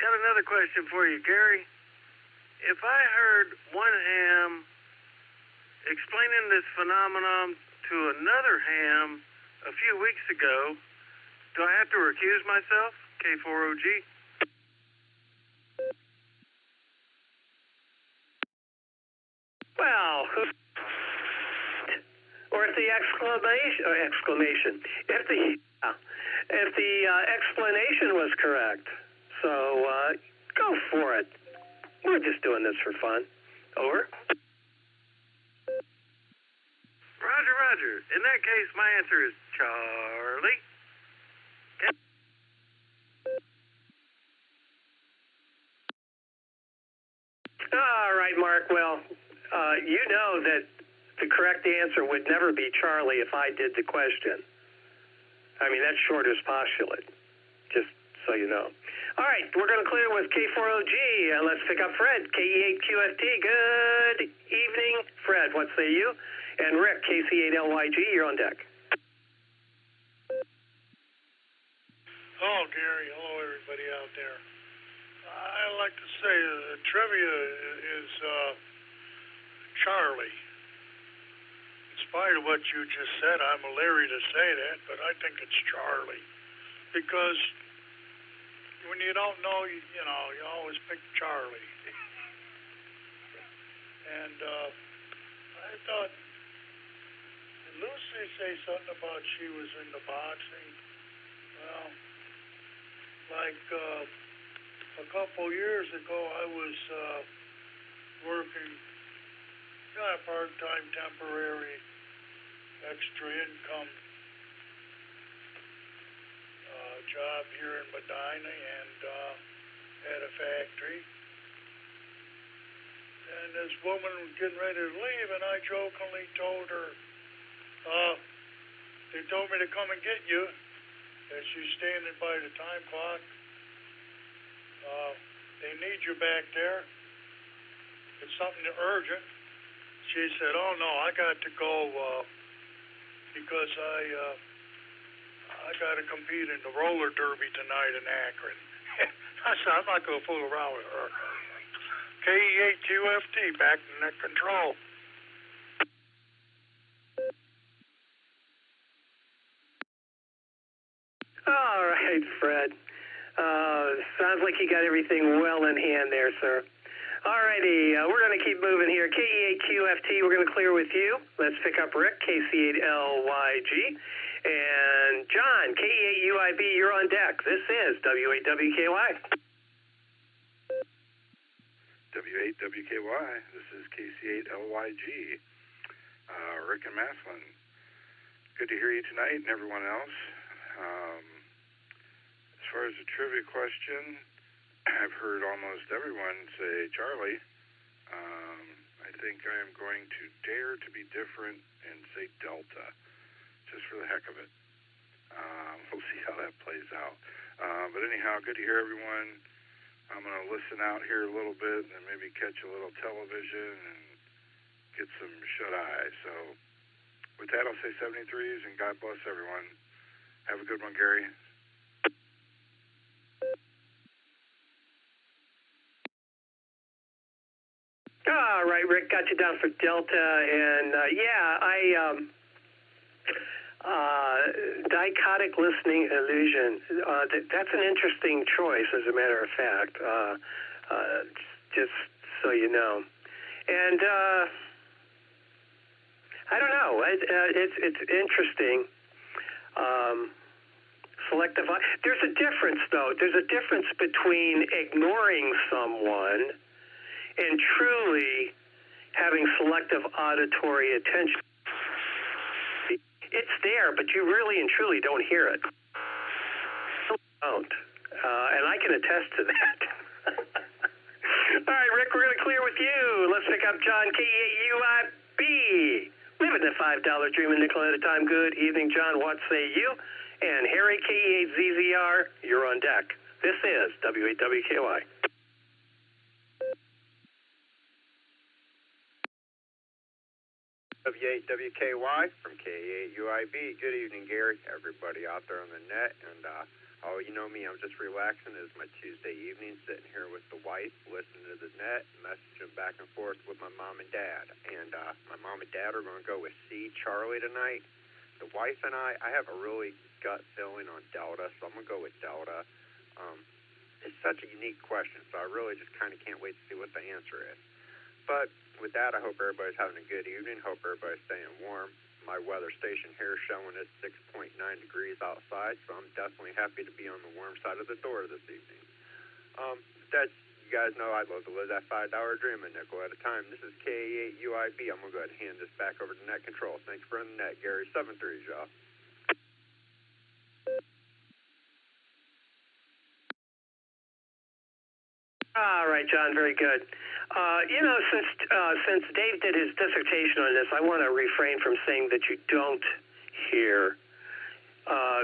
Got another question for you, Gary. If I heard one ham explaining this phenomenon to another ham a few weeks ago, do I have to recuse myself? K4OG? Well, or if the exclamation, if the explanation was correct. So go for it. We're just doing this for fun. Over. Roger. In that case, my answer is Charlie. Okay. All right, Mark. Well, you know that the correct answer would never be Charlie if I did the question. I mean, that's shorter's postulate, just so you know. All right, we're going to clear with K4OG, and let's pick up Fred, KE8QFT. Good evening, Fred. What say you? And Rick, KC8LYG, you're on deck. Hello, Gary. Hello, everybody out there. I'd like to say the trivia is Charlie. In spite of what you just said, I'm leery to say that, but I think it's Charlie. Because when you don't know, you always pick Charlie. And I thought, did Lucy say something about she was into boxing? Well, like a couple years ago, I was working a part-time, temporary, extra income job here in Medina, and at a factory. And this woman was getting ready to leave, and I jokingly told her, they told me to come and get you, as she's standing by the time clock. They need you back there. It's something urgent. She said, oh, no, I got to go because I got to compete in the roller derby tonight in Akron. I said, I'm not going to fool around with her. KE8QFT, back in the control. All right, Fred. Sounds like you got everything well in hand there, sir. All righty, we're going to keep moving here. KE8QFT, we're going to clear with you. Let's pick up Rick, KC8LYG. And John, KE8UIB, you're on deck. This is W8WKY. W8WKY, this is KC8LYG. Rick and Maslin. Good to hear you tonight and everyone else. As far as the trivia question, I've heard almost everyone say Charlie. I think I am going to dare to be different and say Delta, just for the heck of it. We'll see how that plays out. But anyhow, good to hear everyone. I'm going to listen out here a little bit and maybe catch a little television and get some shut-eye. So with that, I'll say 73s, and God bless everyone. Have a good one, Gary. All right, Rick, got you down for Delta, and dichotic listening illusion. That's an interesting choice, as a matter of fact, just so you know. And I don't know, it's interesting. Selective. There's a difference, though. There's a difference between ignoring someone and truly having selective auditory attention. It's there, but you really and truly don't hear it. Don't. And I can attest to that. All right, Rick, we're going to clear with you. Let's pick up John, KE8UIB. Live for the $5 dream a nickel at a time. Good evening, John. What say you? And Harry, KE8ZZR, you're on deck. This is W8WKY. W8WKY from K8UIB. Good evening, Gary, everybody out there on the net. And, you know me, I'm just relaxing. It's my Tuesday evening, sitting here with the wife, listening to the net, messaging back and forth with my mom and dad. And my mom and dad are going to go with C, Charlie, tonight. The wife and I have a really gut feeling on Delta, so I'm going to go with Delta. It's such a unique question, so I really just kind of can't wait to see what the answer is. But with that, I hope everybody's having a good evening. Hope everybody's staying warm. My weather station here is showing it's 6.9 degrees outside, so I'm definitely happy to be on the warm side of the door this evening. You guys know I'd love to live that $5 dream a nickel at a time. This is K8UIB. I'm going to go ahead and hand this back over to Net Control. Thanks for running the net, Gary. 7-3, y'all. All right, John, very good. Since Dave did his dissertation on this, I want to refrain from saying that you don't hear.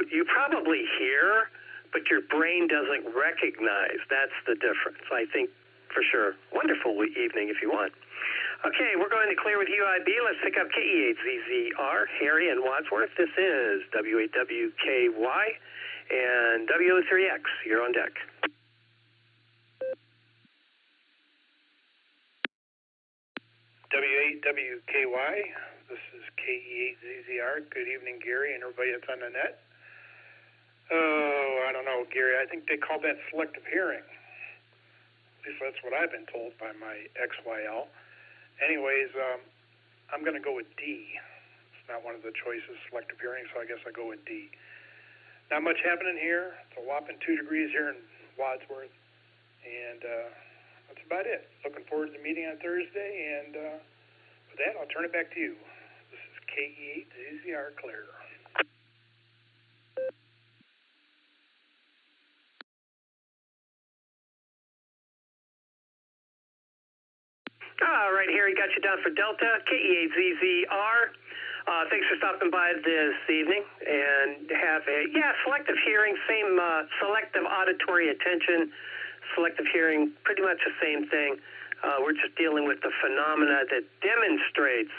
You probably hear, but your brain doesn't recognize. That's the difference, I think, for sure. Wonderful evening if you want. Okay, we're going to clear with UIB. Let's pick up KE8ZZR, Harry and Wadsworth. This is W8WKY and W03X. You're on deck. W8WKY, this is KE8ZZR. Good evening, Gary, and everybody that's on the net. Oh, I don't know, Gary. I think they call that selective hearing. At least that's what I've been told by my XYL. Anyways, I'm going to go with D. It's not one of the choices, selective hearing, so I guess I go with D. Not much happening here. It's a whopping 2 degrees here in Wadsworth, and that's about it. Looking forward to the meeting on Thursday, and with that, I'll turn it back to you. This is KE8ZZR Clear. All right, Harry, got you down for Delta, KE8ZZR. Thanks for stopping by this evening, and have a, selective hearing, same selective auditory attention, selective hearing, pretty much the same thing. We're just dealing with the phenomena that demonstrates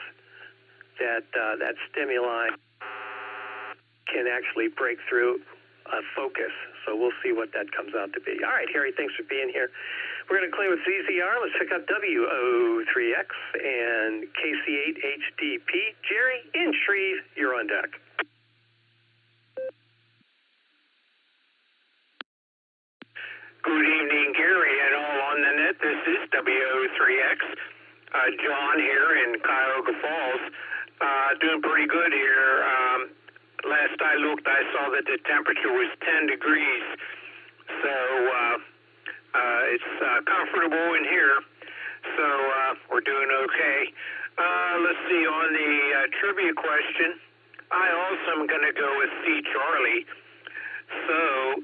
that that stimuli can actually break through focus. So we'll see what that comes out to be. All right, Harry, thanks for being here. We're going to clear with ZZR. Let's pick up W03X and KC8HDP. Jerry in Shreve, you're on deck. Good evening, Gary, and all on the net. This is W03X. John here in Cuyahoga Falls. Doing pretty good here. Last I looked, I saw that the temperature was 10 degrees. So it's comfortable in here. So we're doing okay. Let's see, on the trivia question, I also am going to go with C. Charlie. So,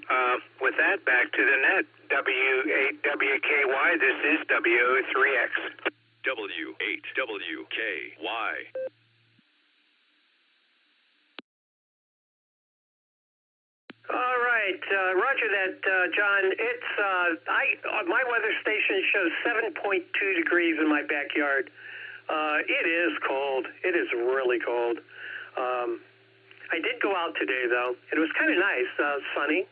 with that, back to the net. W8WKY, this is W03X. W8WKY. All right, roger that, John. It's my weather station shows 7.2 degrees in my backyard. It is cold. It is really cold. I did go out today, though. It was kind of nice, sunny.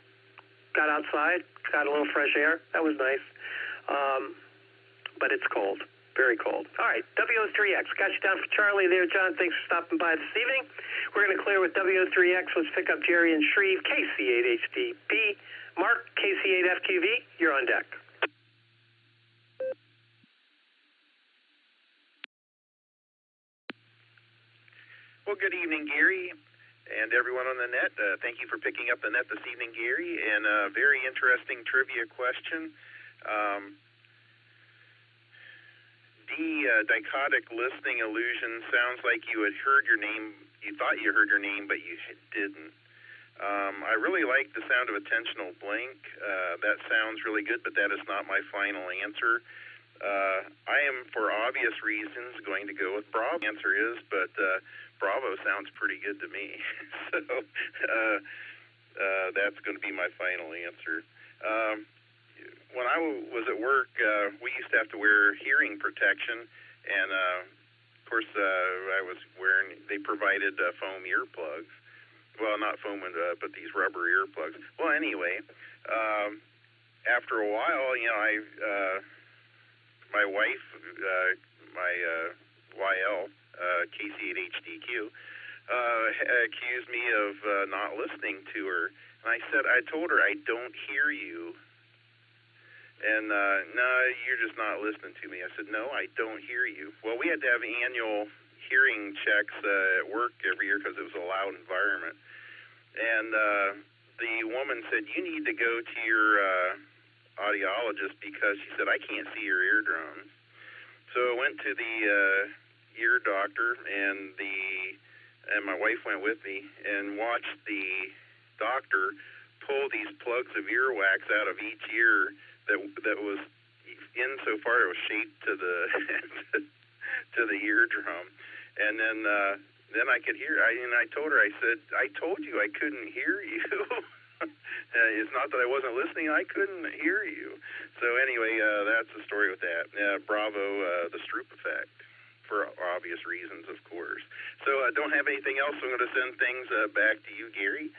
Got outside, got a little fresh air. That was nice. But it's cold, very cold. All right, W03X. Got you down for Charlie there, John. Thanks for stopping by this evening. We're going to clear with W03X. Let's pick up Jerry and Shreve, KC8HDP. Mark, KC8FQV, you're on deck. Well, good evening, Gary, and everyone on the net. Thank you for picking up the net this evening, Gary, and a very interesting trivia question. Dichotic listening illusion sounds like you had heard your name, you thought you heard your name, but you didn't. I really like the sound of attentional blink. That sounds really good, but that is not my final answer. I am, for obvious reasons, going to go with Bravo. Answer is, but Bravo sounds pretty good to me. So that's going to be my final answer. When I was at work, we used to have to wear hearing protection, and of course, I was wearing. They provided foam earplugs. Well, not foam, but these rubber earplugs. Well, anyway, after a while, my wife, my YL, KC8HDQ, accused me of not listening to her. And I told her, I don't hear you. And, no, you're just not listening to me. I said, no, I don't hear you. Well, we had to have annual hearing checks at work every year because it was a loud environment. And the woman said, you need to go to your audiologist because she said, I can't see your eardrums. So I went to the ear doctor, and my wife went with me and watched the doctor pull these plugs of earwax out of each ear that was in so far it was shaped to the to the eardrum. And then I could hear. I told her, I said, I told you I couldn't hear you. It's not that I wasn't listening, I couldn't hear you. So anyway, that's the story with that. Bravo, the Stroop effect, for obvious reasons, of course. So I don't have anything else. So I'm going to send things back to you, Gary.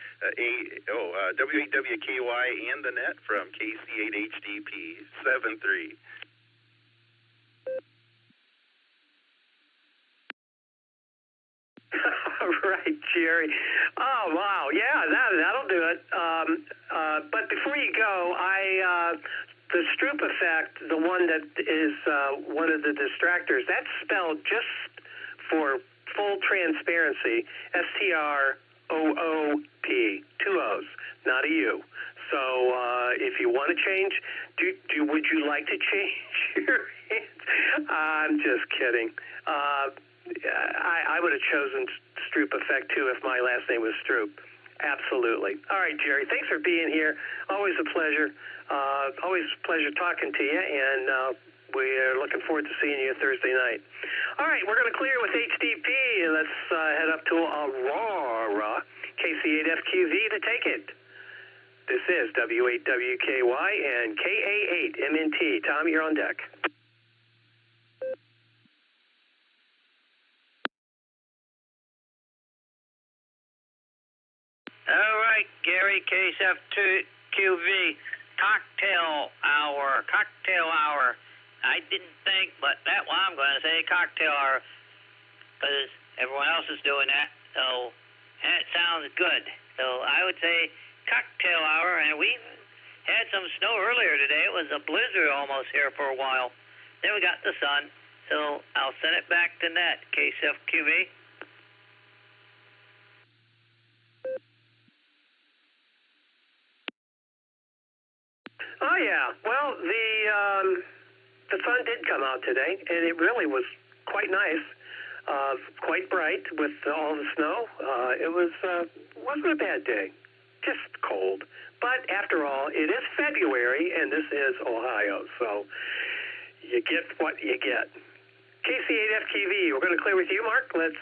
W8WKY and the net from KC8HDP 73. Right, Jerry. Oh, wow. Yeah, that'll do it. But before you go, the Stroop effect, the one that is one of the distractors, that's spelled just for full transparency, STROOP, two O's, not a U. So if you want to change, would you like to change your answer? I'm just kidding. I would have chosen Stroop effect too if my last name was Stroop. Absolutely. All right, Jerry, thanks for being here. Always a pleasure. Always a pleasure talking to you, and we're looking forward to seeing you Thursday night. All right, we're going to clear with HDP, and let's head up to Aurora, KC8FQV to take it. This is W8WKY and KA8MNT. Tom, you're on deck. All right, Gary, KSF2QV, cocktail hour. I didn't think, but that one I'm going to say cocktail hour because everyone else is doing that, so, and it sounds good. So I would say cocktail hour, and we had some snow earlier today. It was a blizzard almost here for a while. Then we got the sun, so I'll send it back to net, KSFQV. Oh, yeah. Well, the sun did come out today, and it really was quite nice, quite bright with all the snow. It wasn't a bad day, just cold. But after all, it is February, and this is Ohio, so you get what you get. KC8FTV, we're going to clear with you, Mark. Let's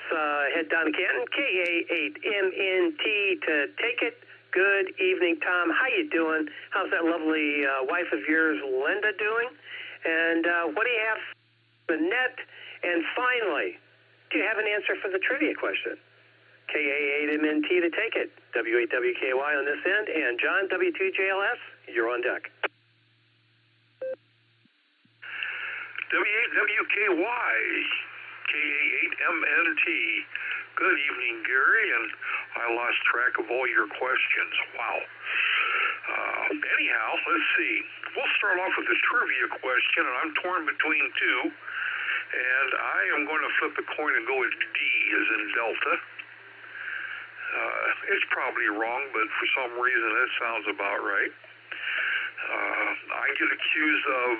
head down to Canton. KA8MNT to take it. Good evening, Tom. How you doing? How's that lovely wife of yours, Linda, doing? And what do you have for the net? And finally, do you have an answer for the trivia question? KA8MNT to take it. W8WKY on this end. And John, W2JLS, you're on deck. W8WKY, KA8MNT. Good evening, Gary, and I lost track of all your questions. Wow. Anyhow, let's see. We'll start off with the trivia question, and I'm torn between two, and I am going to flip a coin and go with D as in Delta. It's probably wrong, but for some reason that sounds about right. I get accused of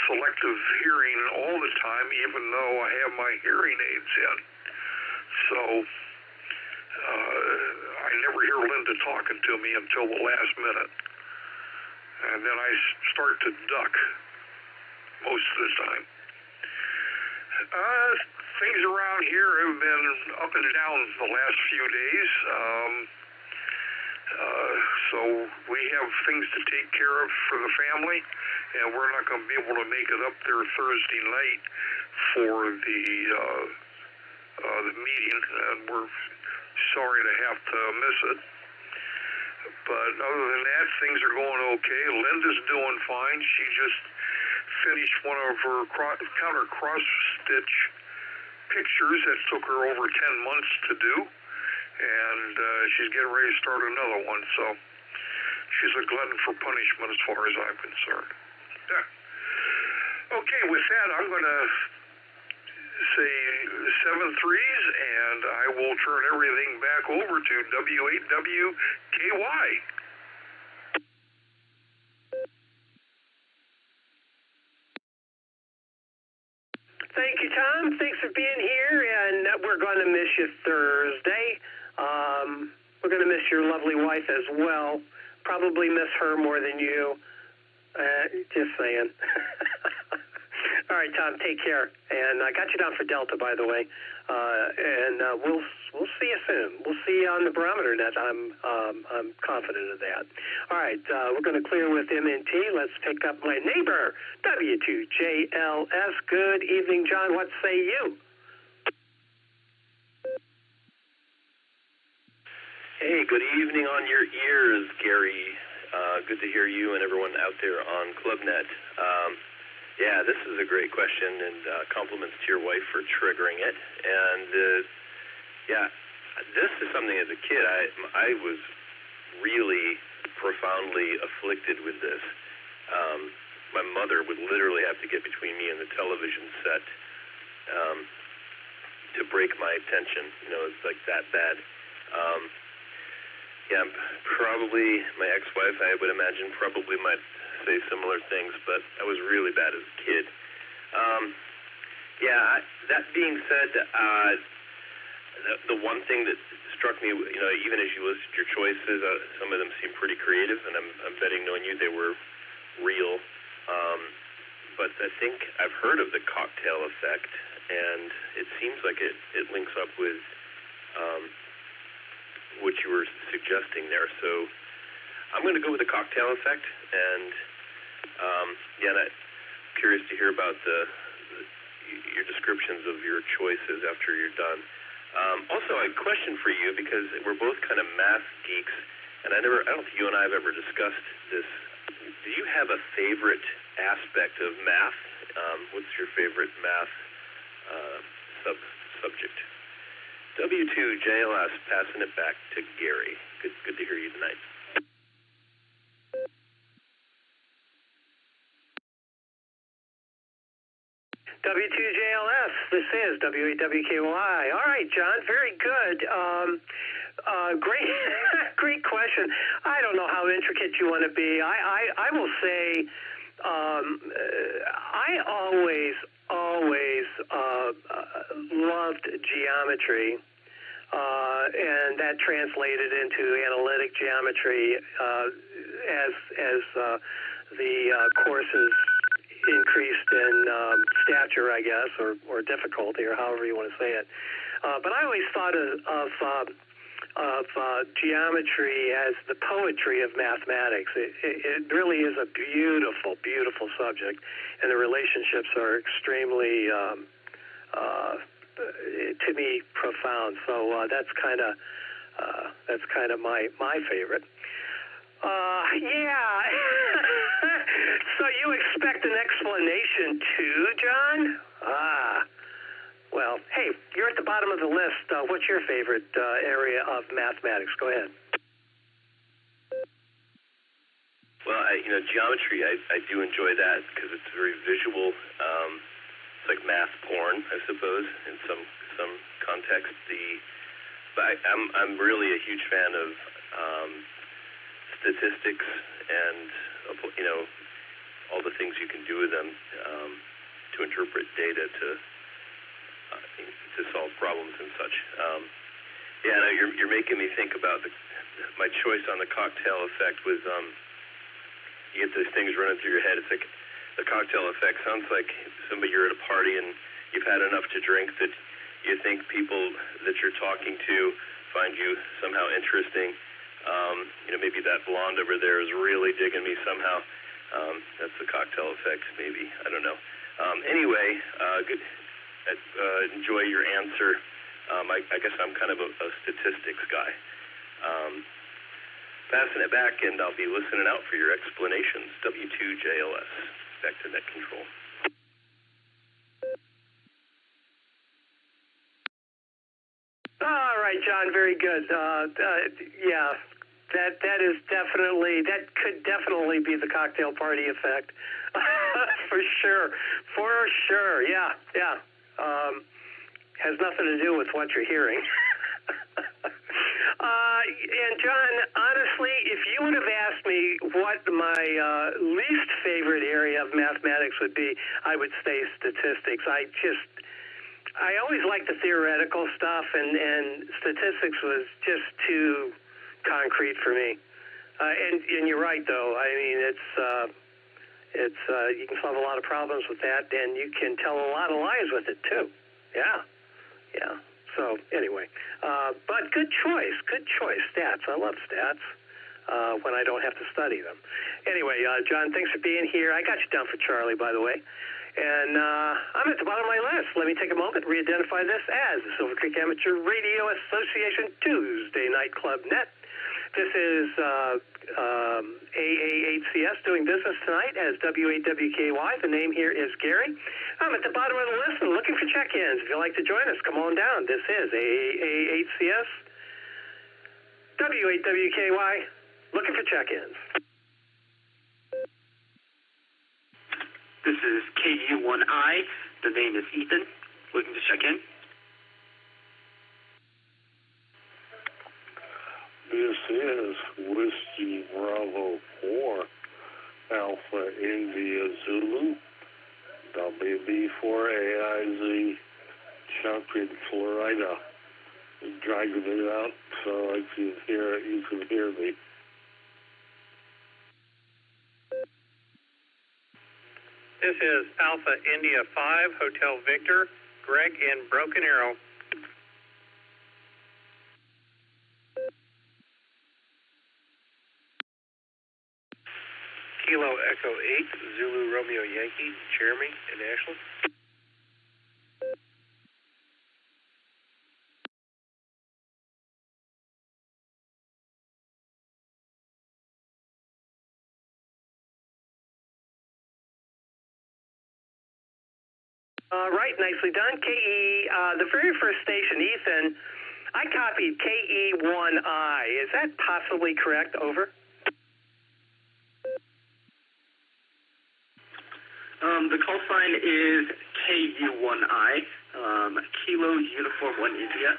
selective hearing all the time, even though I have my hearing aids in. So I never hear Linda talking to me until the last minute. And then I start to duck most of the time. things around here have been up and down the last few days. So we have things to take care of for the family, and we're not going to be able to make it up there Thursday night for the meeting, and we're sorry to have to miss it. But other than that, things are going okay. Linda's doing fine. She just finished one of her counter cross-stitch pictures that took her over 10 months to do, and she's getting ready to start another one, so she's a glutton for punishment as far as I'm concerned. Okay, with that, I'm going to say 7 threes, and I will turn everything back over to W8WKY. Thank you, Tom. Thanks for being here, and we're going to miss you Thursday. We're going to miss your lovely wife as well. Probably miss her more than you. Just saying. All right, Tom, take care. And I got you down for Delta, by the way. And we'll see you soon. We'll see you on the barometer net. I'm confident of that. All right, we're going to clear with MNT. Let's pick up my neighbor, W2JLS. Good evening, John. What say you? Hey, good evening on your ears, Gary. Good to hear you and everyone out there on ClubNet. Yeah, this is a great question, and compliments to your wife for triggering it. And yeah, this is something as a kid I was really profoundly afflicted with this. My mother would literally have to get between me and the television set to break my attention. You know, it's like that bad. Yeah, probably my ex-wife, I would imagine, probably might say similar things, but I was really bad as a kid. Yeah, that being said, the one thing that struck me, you know, even as you listed your choices, some of them seem pretty creative, and I'm betting, knowing you, they were real. But I think I've heard of the cocktail effect, and it seems like it links up with what you were suggesting there. So I'm going to go with the cocktail effect, and yeah, I'm curious to hear about your descriptions of your choices after you're done. Also, a question for you, because we're both kind of math geeks, and I don't think you and I have ever discussed this. Do you have a favorite aspect of math? What's your favorite math subject? W2JLS, passing it back to Gary. Good to hear you tonight. W2JLS, this is W8WKY. All right, John, very good. Great question. I don't know how intricate you want to be. I will say I always loved geometry, and that translated into analytic geometry as the courses increased in stature, I guess, or difficulty, or however you want to say it. But I always thought of geometry as the poetry of mathematics. It really is a beautiful, beautiful subject, and the relationships are extremely, to me, profound. So that's kind of my favorite. Yeah. So you expect an explanation too, John? Well, hey, you're at the bottom of the list. What's your favorite area of mathematics? Go ahead. Well, geometry, I do enjoy that because it's very visual. It's like math porn, I suppose, in some context. But I'm really a huge fan of statistics and all the things you can do with them to interpret data to solve problems and such. Yeah, no, you're making me think about my choice on the cocktail effect was you get those things running through your head. It's like the cocktail effect sounds like you're at a party and you've had enough to drink that you think people that you're talking to find you somehow interesting. Maybe that blonde over there is really digging me somehow. That's the cocktail effect, maybe. I don't know. Anyway, good. Enjoy your answer. I guess I'm kind of a statistics guy. Passing it back, and I'll be listening out for your explanations. W2JLS. Back to net control. All right, John, very good. Yeah, that is definitely, that could definitely be the cocktail party effect. For sure, yeah. Has nothing to do with what you're hearing. And John, honestly, if you would have asked me what my least favorite area of mathematics would be, I would say statistics. I always liked the theoretical stuff, and statistics was just too concrete for me. And you're right, though. I mean, it's you can solve a lot of problems with that, and you can tell a lot of lies with it too. Yeah. So anyway, but good choice. Stats. I love stats when I don't have to study them. Anyway, John, thanks for being here. I got you down for Charlie, by the way. And I'm at the bottom of my list. Let me take a moment, re-identify this as the Silvercreek Amateur Radio Association Tuesday Night Club Net. This is AA8CS doing business tonight as W8WKY. The name here is Gary. I'm at the bottom of the list and looking for check-ins. If you'd like to join us, come on down. This is AA8CS, W8WKY, looking for check-ins. This is KU1I. The name is Ethan. Looking to check in. This is Whiskey Bravo 4, Alpha India Zulu, WB4AIZ, Chuck in Florida. Dragging it out so you can hear me. This is Alpha India 5, Hotel Victor, Greg in Broken Arrow. Kilo Echo 8, Zulu Romeo Yankee, Jeremy in Ashland. Right, nicely done. The very first station, Ethan, I copied KE1I. Is that possibly correct? Over. The call sign is KU1I, Kilo Uniform 1 India.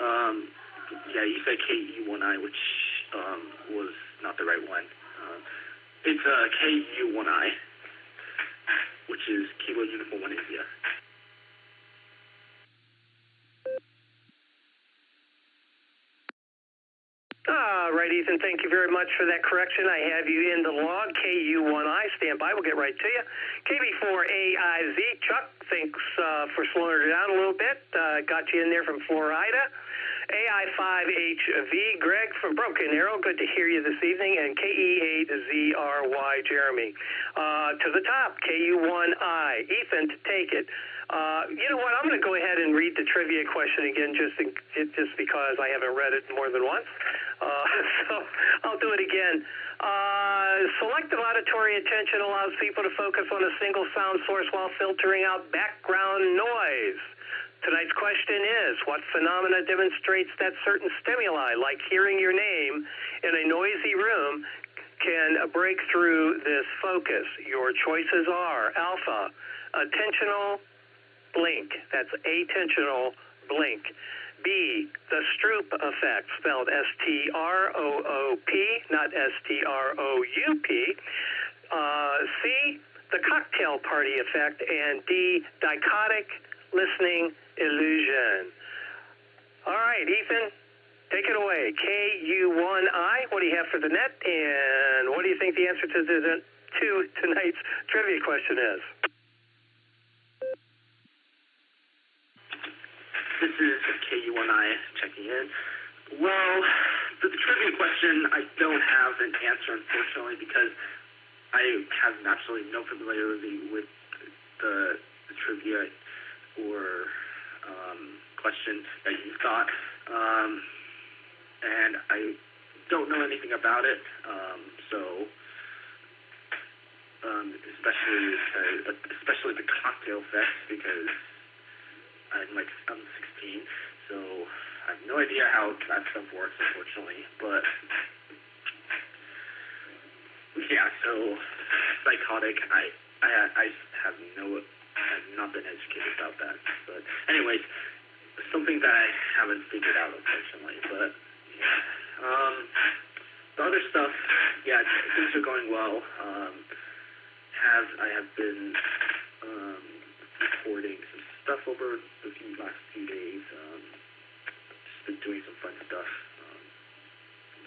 Yeah, you said KE1I, which was not the right one. It's KU1I, which is Kilo Uniform 1 India. All right, Ethan, thank you very much for that correction. I have you in the log, KU1I. Stand by, we'll get right to you. KB4AIZ, Chuck, thanks for slowing her down a little bit. Got you in there from Florida. AI5HV, Greg from Broken Arrow, good to hear you this evening. And KE8ZRY, Jeremy. To the top, KU1I. Ethan, to take it. You know what? I'm going to go ahead and read the trivia question again just because I haven't read it more than once. So I'll do it again. Selective auditory attention allows people to focus on a single sound source while filtering out background noise. Tonight's question is, what phenomena demonstrates that certain stimuli, like hearing your name in a noisy room, can break through this focus? Your choices are alpha, attentional blink. That's attentional blink. B, the Stroop effect, spelled S-T-R-O-O-P, not S-T-R-O-U-P. C, the cocktail party effect. And D, dichotic listening illusion. All right, Ethan, take it away. KU1I, what do you have for the net? And what do you think the answer to tonight's trivia question is? This is KU1I checking in. Well, for the trivia question, I don't have an answer, unfortunately, because I have absolutely no familiarity with the trivia or question that you've got, and I don't know anything about it, so especially the cocktail effect, because I'm 16, so I have no idea how that stuff works, unfortunately. But yeah, so psychotic. I have not been educated about that. But anyways, something that I haven't figured out, unfortunately. But yeah, the other stuff, yeah, things are going well. I have been recording some stuff over the last few days. Just been doing some fun stuff.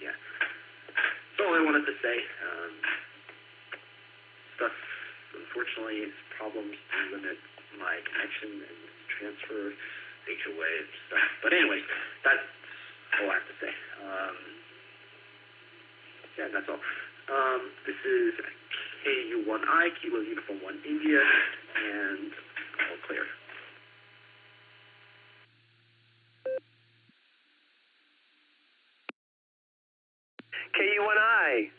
Yeah, that's all I wanted to say. Stuff, unfortunately, problems to limit my connection and transfer HOA and stuff. But anyways, that's all I have to say. Yeah, that's all. This is KU1I, Kilo Uniform 1 India, and all clear. KU1I,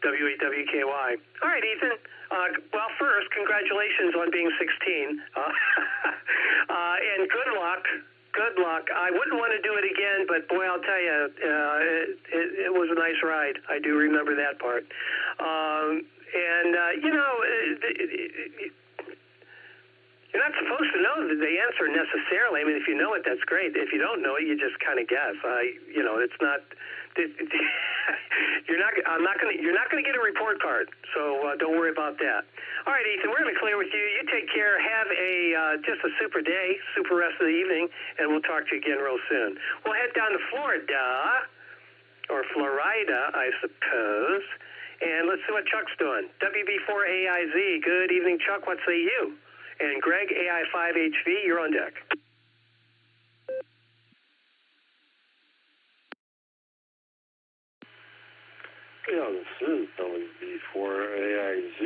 WEWKY. All right, Ethan. Well, first, congratulations on being 16. And good luck. Good luck. I wouldn't want to do it again, but boy, I'll tell you, it was a nice ride. I do remember that part. You're not supposed to know the answer necessarily. I mean, if you know it, that's great. If you don't know it, you just kind of guess. It's not. You're not going to get a report card, so don't worry about that. All right, Ethan, we're going to clear with you. You take care. Have just a super day, super rest of the evening, and we'll talk to you again real soon. We'll head down to Florida, or Florida, I suppose, and let's see what Chuck's doing. WB4AIZ, good evening, Chuck. What say you? And Greg, AI5HV, you're on deck. Yeah, this is WB4AIZ.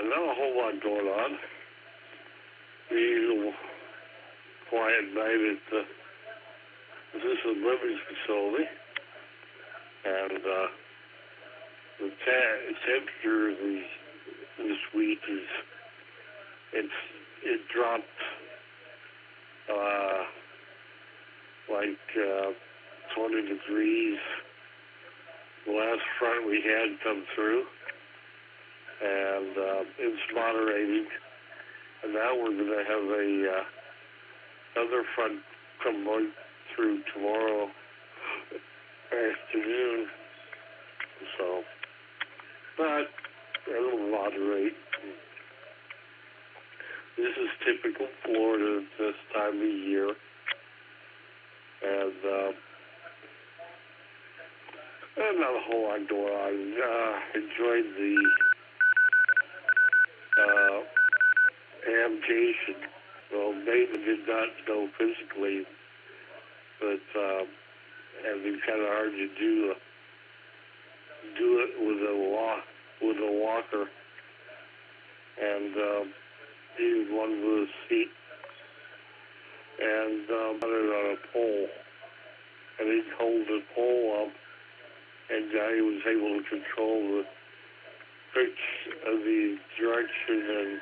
Not a whole lot going on. The usual quiet night at the assisted living facility. And the temperature this week it dropped like 20 degrees. The last front we had come through, and it's moderating. And now we're going to have another front come right through tomorrow afternoon. So, but it'll moderate. This is typical Florida this time of year. And not a whole lot going on. Enjoyed the amcation. Well, Nathan did not know physically, but and it's kind of hard to do it with a walker. And he was one with a seat and put it on a pole. And he'd hold the pole up, and he was able to control the pitch of the direction and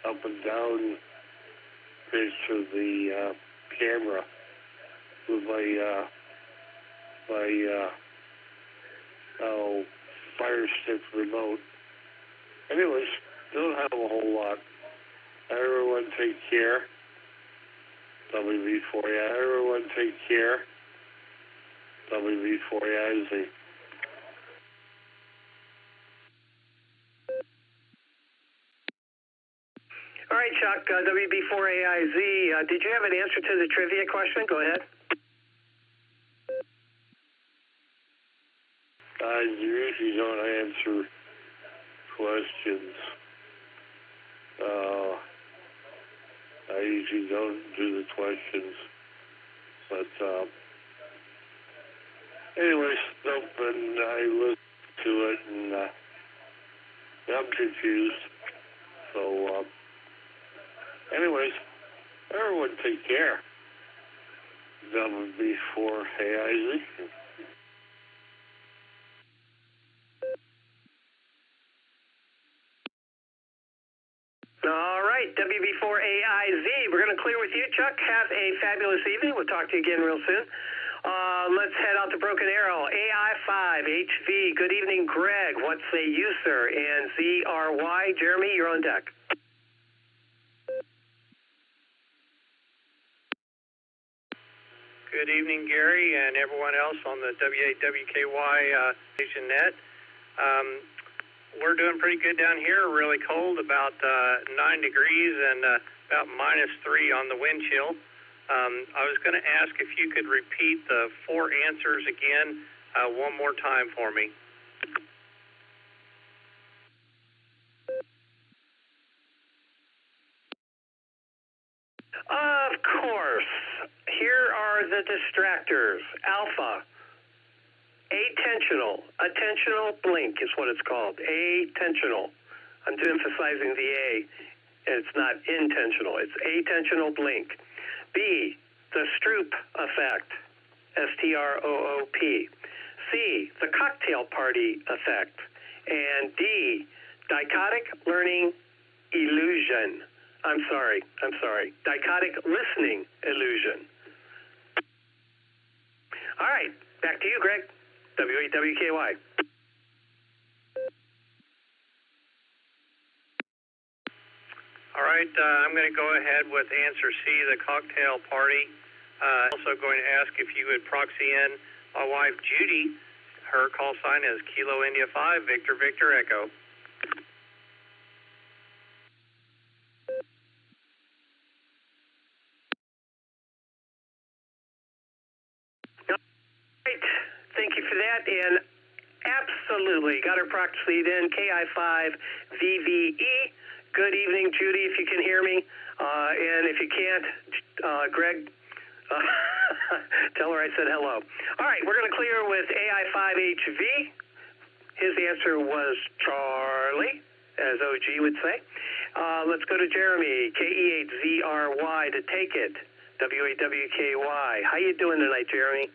up and down pitch of the camera with my Fire Stick remote. Anyways, don't have a whole lot. Everyone take care. WB4, everyone take care. WB4AIZ. All right, Chuck, WB4AIZ, did you have an answer to the trivia question? Go ahead. I usually don't answer questions. I usually don't do the questions. But anyways, nope, and I listened to it, and I'm confused. So, anyways, everyone take care. That would be for AIZ. All right, WB4AIZ. We're going to clear with you, Chuck. Have a fabulous evening. We'll talk to you again real soon. Let's head out to Broken Arrow. AI5HV. Good evening, Greg. What say you, sir? And ZRY. Jeremy, you're on deck. Good evening, Gary, and everyone else on the W8WKY station net. We're doing pretty good down here. Really cold, about 9 degrees and about -3 on the wind chill. I was going to ask if you could repeat the 4 answers again one more time for me. Of course. Here are the distractors. Alpha. Attentional. Attentional blink is what it's called. Attentional. I'm emphasizing the A, and it's not intentional. It's attentional blink. B, the Stroop effect. STROOP. C, the cocktail party effect. And D, dichotic learning illusion. I'm sorry. Dichotic listening illusion. All right, back to you, Greg. W8WKY. All right, I'm going to go ahead with answer C, the cocktail party. Also going to ask if you would proxy in my wife, Judy. Her call sign is Kilo India 5, Victor Victor Echo. Great. Thank you for that. And absolutely got her proxied in, KI5VVE. Good evening, Judy, if you can hear me. And if you can't, Greg, tell her I said hello. All right, we're going to clear with AI5HV. His answer was Charlie, as OG would say. Let's go to Jeremy, KE8ZRY, to take it. W8WKY. How you doing tonight, Jeremy?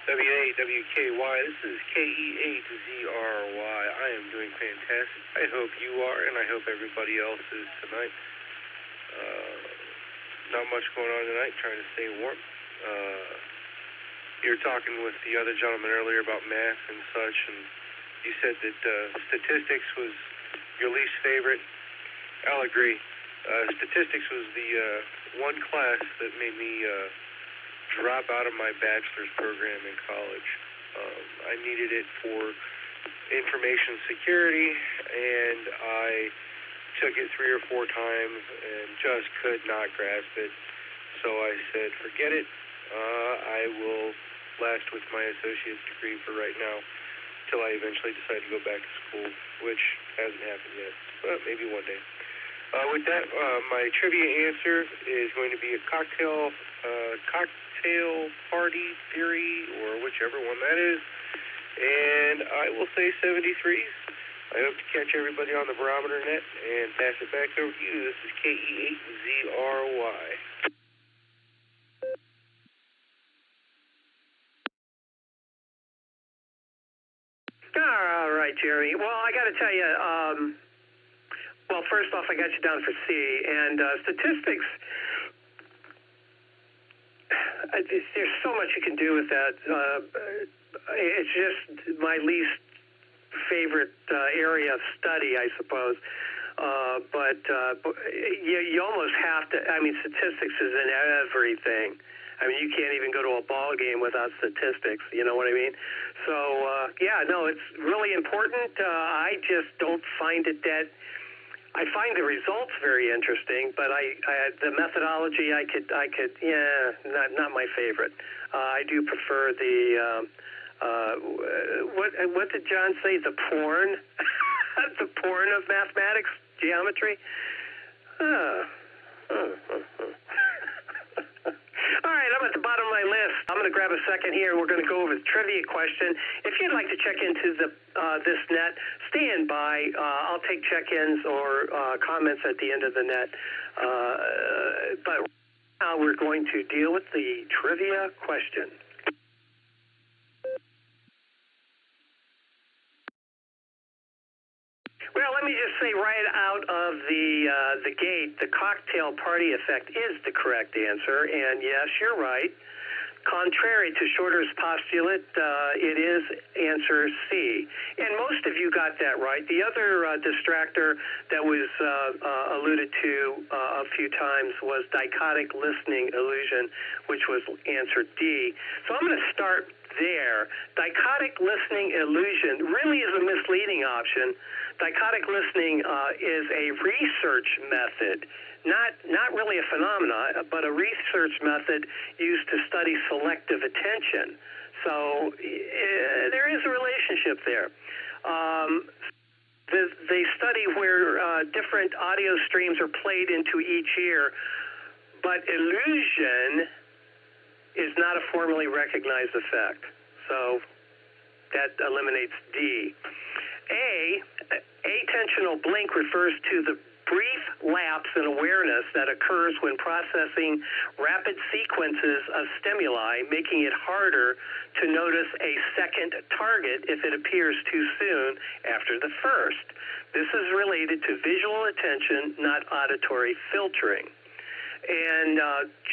W8WKY, this is KE8ZRY. I am doing fantastic. I hope you are, and I hope everybody else is tonight. Not much going on tonight, trying to stay warm. You were talking with the other gentleman earlier about math and such, and you said that statistics was your least favorite. I'll agree. Statistics was the one class that made me drop out of my bachelor's program in college. I needed it for information security, and I took it 3 or 4 times and just could not grasp it. So I said, forget it. I will last with my associate's degree for right now till I eventually decide to go back to school, which hasn't happened yet, but maybe one day. With that, my trivia answer is going to be a cocktail party theory, or whichever one that is, and I will say 73s. I hope to catch everybody on the barometer net and pass it back over to you. This is KE8ZRY. All right, Jeremy. Well, I got to tell you, well, first off, I got you down for C, and statistics, there's so much you can do with that. It's just my least favorite area of study, I suppose. But you almost have to, I mean, statistics is in everything. I mean, you can't even go to a ball game without statistics, you know what I mean? So, yeah, no, it's really important. I just don't find it that, I find the results very interesting, but the methodology, I could, yeah, not my favorite. I do prefer the, what did John say, the porn? The porn of mathematics, geometry. All right, I'm at the bottom of my list. I'm going to grab a second here. We're going to go over the trivia question. If you'd like to check into this net, stand by. I'll take check-ins or comments at the end of the net. But now we're going to deal with the trivia question. Well, let me just say right out of the gate, the cocktail party effect is the correct answer. And yes, you're right. Contrary to Shorter's postulate, it is answer C. And most of you got that right. The other distractor that was alluded to a few times was dichotic listening illusion, which was answer D. So I'm going to start there. Dichotic listening illusion really is a misleading option. Dichotic listening is a research method, not really a phenomenon, but a research method used to study selective attention. So there is a relationship there. They study where different audio streams are played into each ear, but illusion is not a formally recognized effect. So that eliminates D. Attentional blink refers to the brief lapse in awareness that occurs when processing rapid sequences of stimuli, making it harder to notice a second target if it appears too soon after the first. This is related to visual attention, not auditory filtering. And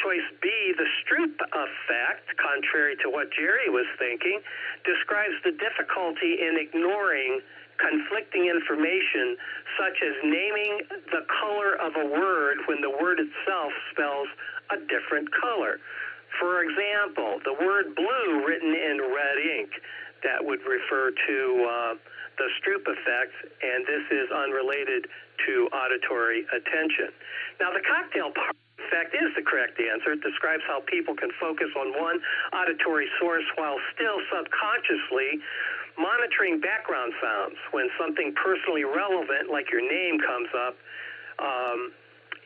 choice B, the Stroop effect, contrary to what Jerry was thinking, describes the difficulty in ignoring conflicting information, such as naming the color of a word when the word itself spells a different color. For example, the word blue written in red ink, that would refer to the Stroop effect, and this is unrelated to auditory attention. Now, the cocktail effect is the correct answer. It describes how people can focus on one auditory source while still subconsciously monitoring background sounds. When something personally relevant, like your name, comes up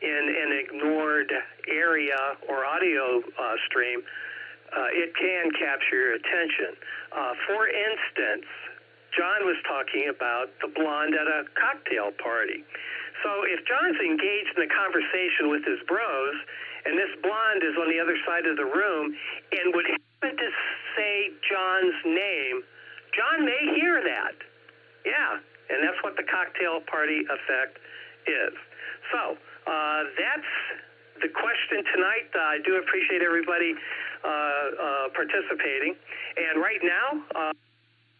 in an ignored area or audio stream, it can capture your attention. For instance, John was talking about the blonde at a cocktail party. So if John's engaged in a conversation with his bros, and this blonde is on the other side of the room and would happen to say John's name, John may hear that. Yeah, and that's what the cocktail party effect is. So that's the question tonight. I do appreciate everybody participating. And right now,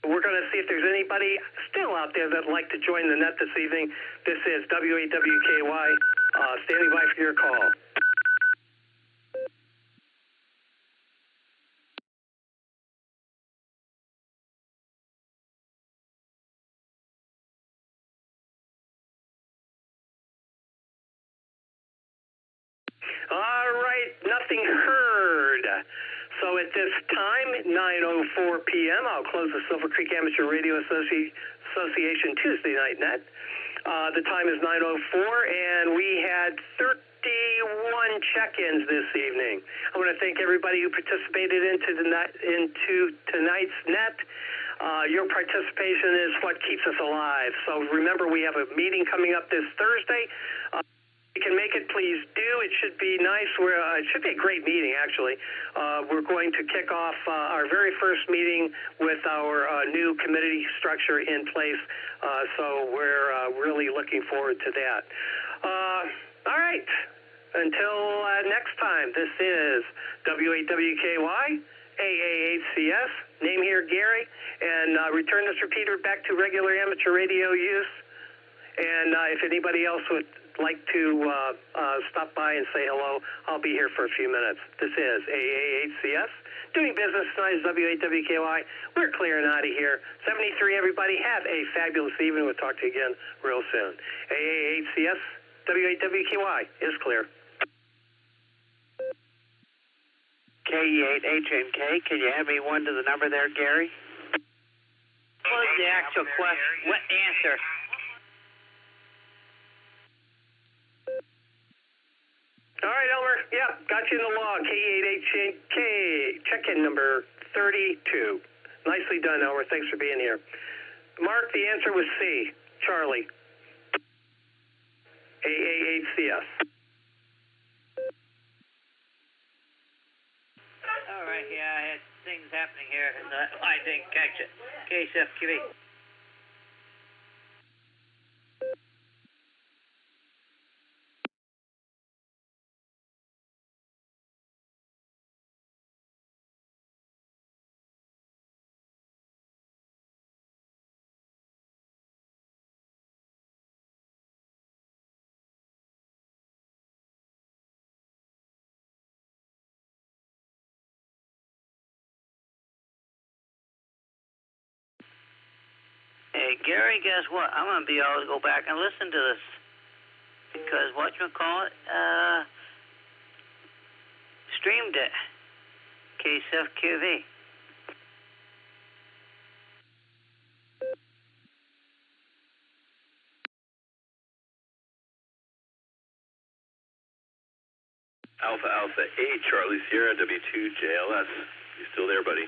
we're going to see if there's anybody still out there that would like to join the net this evening. This is WAWKY, standing by for your call. All right, nothing heard. So at this time, 9:04 p.m., I'll close the Silvercreek Amateur Radio Association Tuesday Night Net. The time is 9:04, and we had 31 check-ins this evening. I want to thank everybody who participated into tonight's net. Your participation is what keeps us alive. So remember, we have a meeting coming up this Thursday. If you can make it, please do. It should be nice. It should be a great meeting, actually. We're going to kick off our very first meeting with our new committee structure in place. So we're really looking forward to that. All right. Until next time, this is WAWKY, AAHCS. Name here, Gary. And return this repeater back to regular amateur radio use. And if anybody else would like to stop by and say hello, I'll be here for a few minutes. This is AAHCS, doing business tonight is WAWKY. We're clear and out of here. 73, everybody, have a fabulous evening. We'll talk to you again real soon. AAHCS, WAWKY is clear. K8HNK, can you have me one to the number there, Gary? What was the actual question? What answer? All right, Elmer. Yeah, got you in the log. K88K, check-in number 32. Nicely done, Elmer. Thanks for being here. Mark, the answer was C, Charlie. AAHCS. All right, yeah, I had things happening here, and I didn't catch it. KSFQV. Hey, Gary, guess what? I'm going to be able to go back and listen to this. Because whatchamacallit, streamed it. KSFQV. Alpha Alpha 8, Charlie Sierra, W2 JLS. You still there, buddy?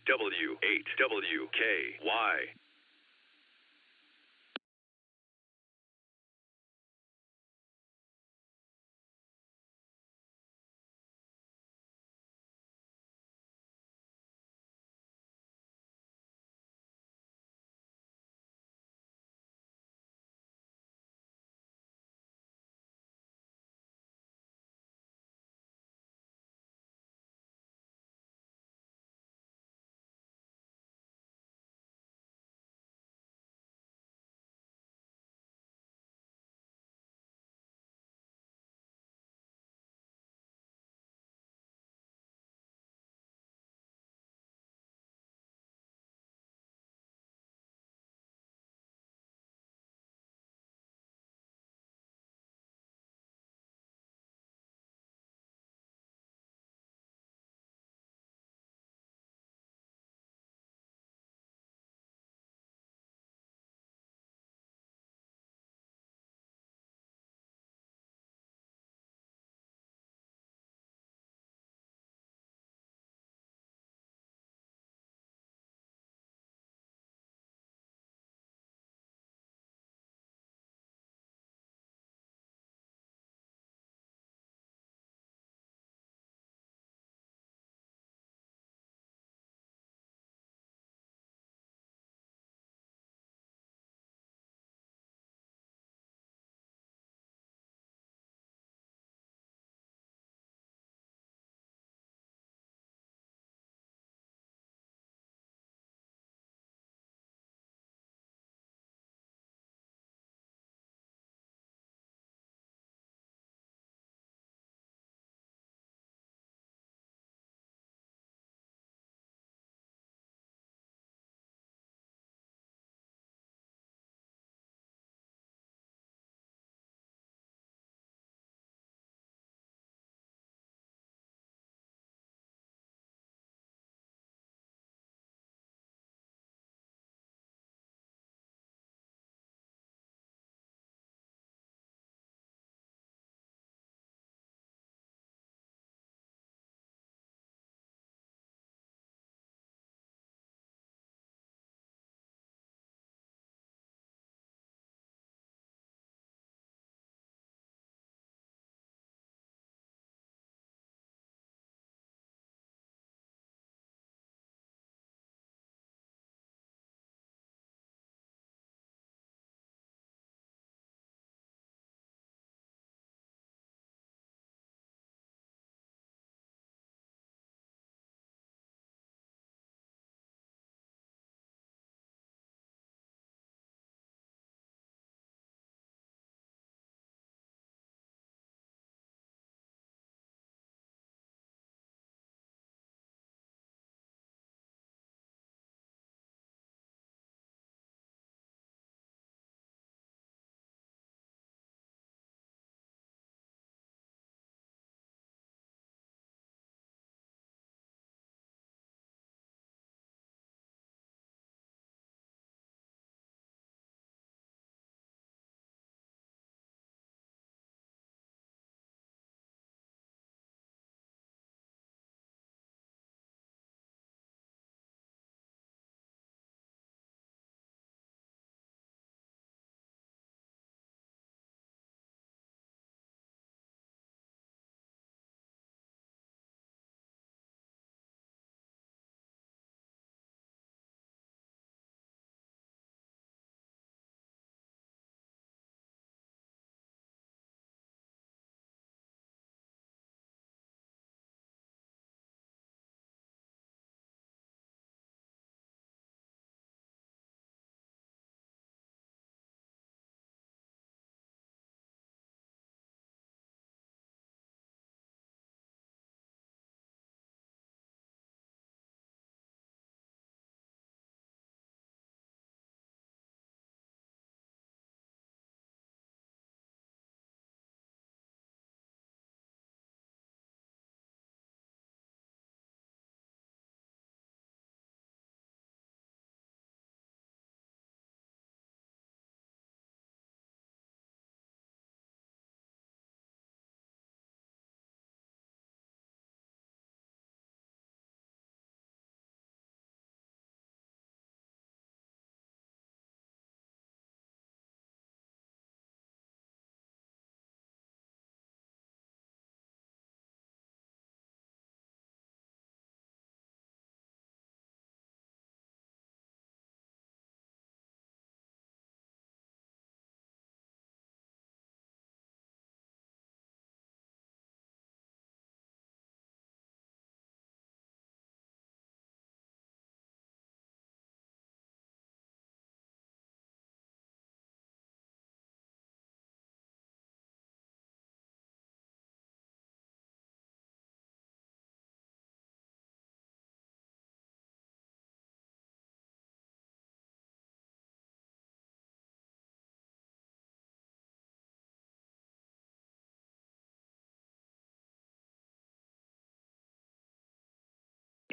W8WKY.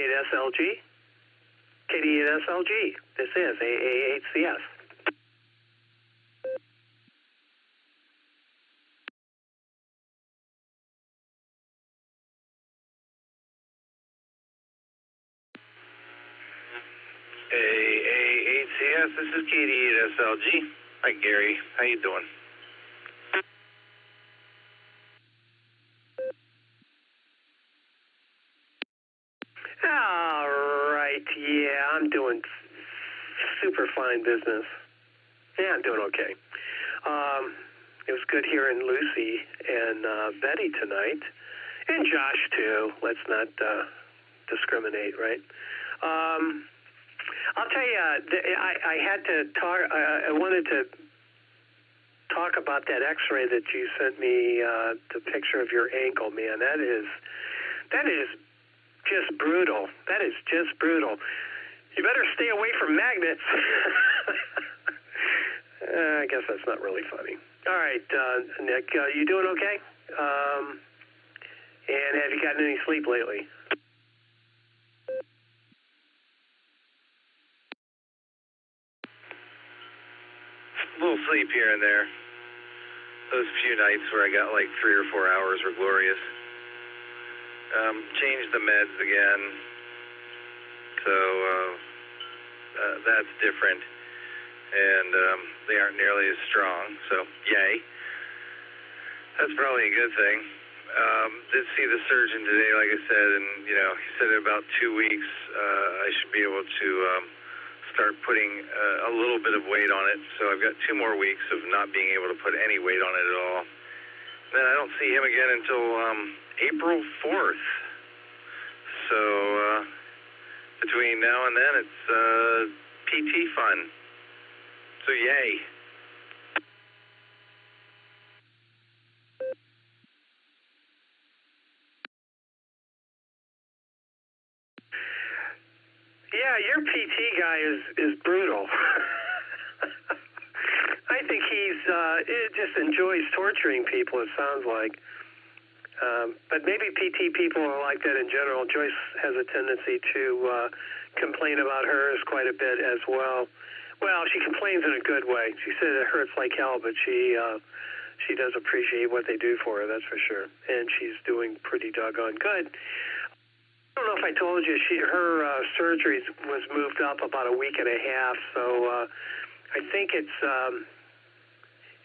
KD8SLG. KD8SLG. This is AA8CS. AA8CS, this is KD8SLG. Hi, Gary. How you doing? All right. Yeah, I'm doing super fine business. Yeah, I'm doing okay. It was good hearing Lucy and Betty tonight, and Josh too. Let's not discriminate, right? I'll tell you, I had to talk. I wanted to talk about that X-ray that you sent me. The picture of your ankle, man. That is just brutal. That is just brutal. You better stay away from magnets. I guess that's not really funny. All right, Nick, you doing okay? And have you gotten any sleep lately? A little sleep here and there. Those few nights where I got like 3 or 4 hours were glorious. Changed the meds again, so that's different, and they aren't nearly as strong, so yay. That's probably a good thing. Did see the surgeon today, like I said, and he said in about 2 weeks I should be able to start putting a little bit of weight on it, so I've got 2 more weeks of not being able to put any weight on it at all. Then I don't see him again until April 4th. So between now and then, it's PT fun. So yay. Yeah, your PT guy is brutal. I think it just enjoys torturing people, it sounds like. But maybe PT people are like that in general. Joyce has a tendency to complain about hers quite a bit as well. Well, she complains in a good way. She said it hurts like hell, but she does appreciate what they do for her, that's for sure. And she's doing pretty doggone good. I don't know if I told you, her surgery was moved up about a week and a half, so I think it's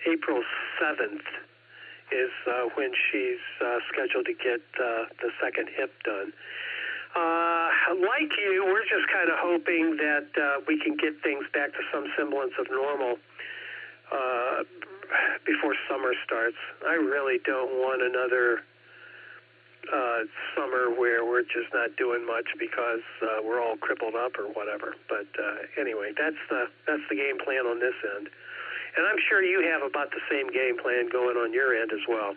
April 7th is when she's scheduled to get the second hip done. Like you, we're just kind of hoping that we can get things back to some semblance of normal before summer starts. I really don't want another summer where we're just not doing much because we're all crippled up or whatever. But anyway, that's the game plan on this end. And I'm sure you have about the same game plan going on your end as well.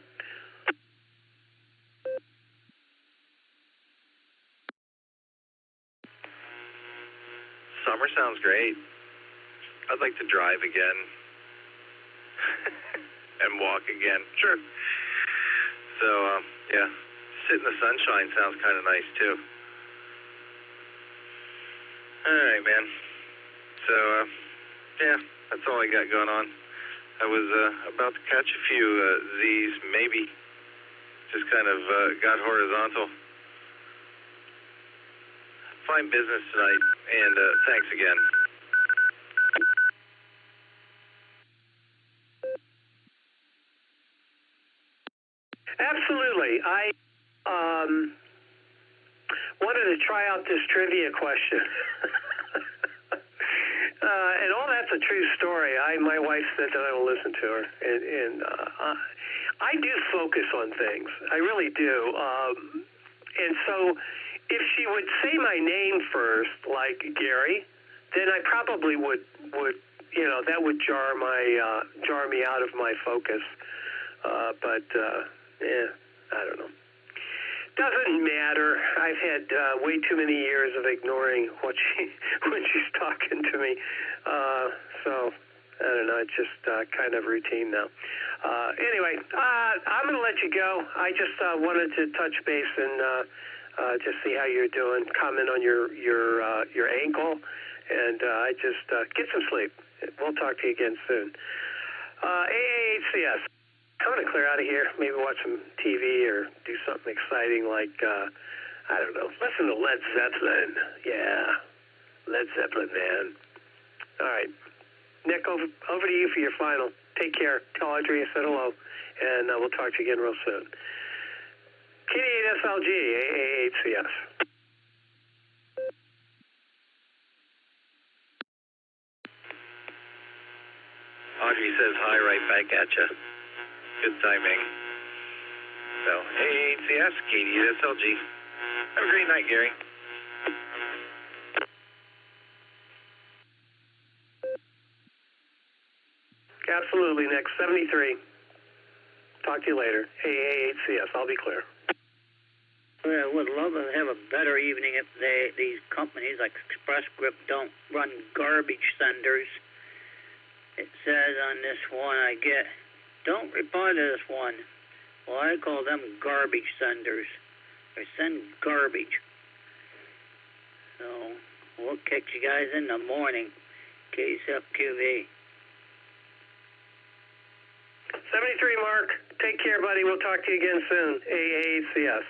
Summer sounds great. I'd like to drive again. And walk again. Sure. So, yeah. Sit in the sunshine sounds kind of nice, too. All right, man. So, yeah, that's all I got going on. I was about to catch a few Z's, maybe. Just kind of got horizontal. Fine business tonight, and thanks again. Absolutely. I wanted to try out this trivia question. And all that's a true story. My wife said that I don't listen to her. And I do focus on things. I really do. And so if she would say my name first, like Gary, then I probably would that would jar me out of my focus. But I don't know. Doesn't matter. I've had way too many years of ignoring when she's talking to me. So I don't know. It's just kind of routine now. Anyway, I'm going to let you go. I just wanted to touch base and just see how you're doing, comment on your ankle, and I just get some sleep. We'll talk to you again soon. AAHCS. I'm going to clear out of here, maybe watch some TV or do something exciting like, I don't know, listen to Led Zeppelin. Yeah, Led Zeppelin, man. All right. Nick, over to you for your final. Take care. Tell Audrey I said hello, and we'll talk to you again real soon. KD8SLG, AAHCS. Audrey says hi right back at you. Good timing. So, AAHCS, KD8SLG. Have a great night, Gary. Absolutely, Nick. 73. Talk to you later. AAHCS, I'll be clear. Well, I would love to have a better evening if these companies like Express Script don't run garbage senders. It says on this one I get, don't reply to this one. Well, I call them garbage senders. They send garbage. So, we'll catch you guys in the morning. KSFQV. 73, Mark. Take care, buddy. We'll talk to you again soon. AAHCS.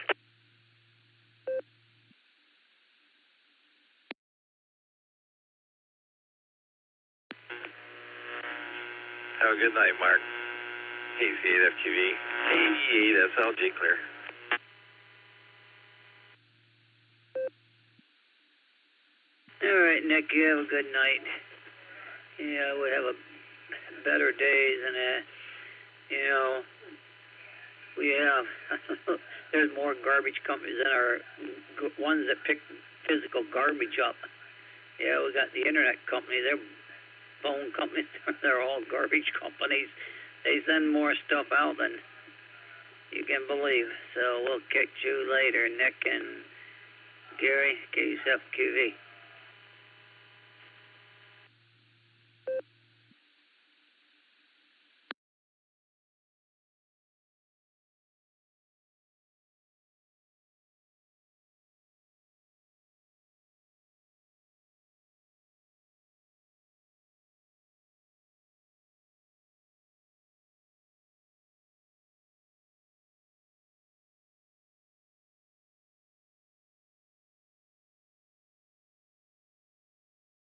Have a good night, Mark. KC8FQV, AE8SLG clear. All right, Nick, you have a good night. Yeah, we have a better days and you know, we have there's more garbage companies than our ones that pick physical garbage up. Yeah, we got the internet company, they're phone companies, they're all garbage companies. They send more stuff out than you can believe. So we'll catch you later, Nick and Gary, KSFQV.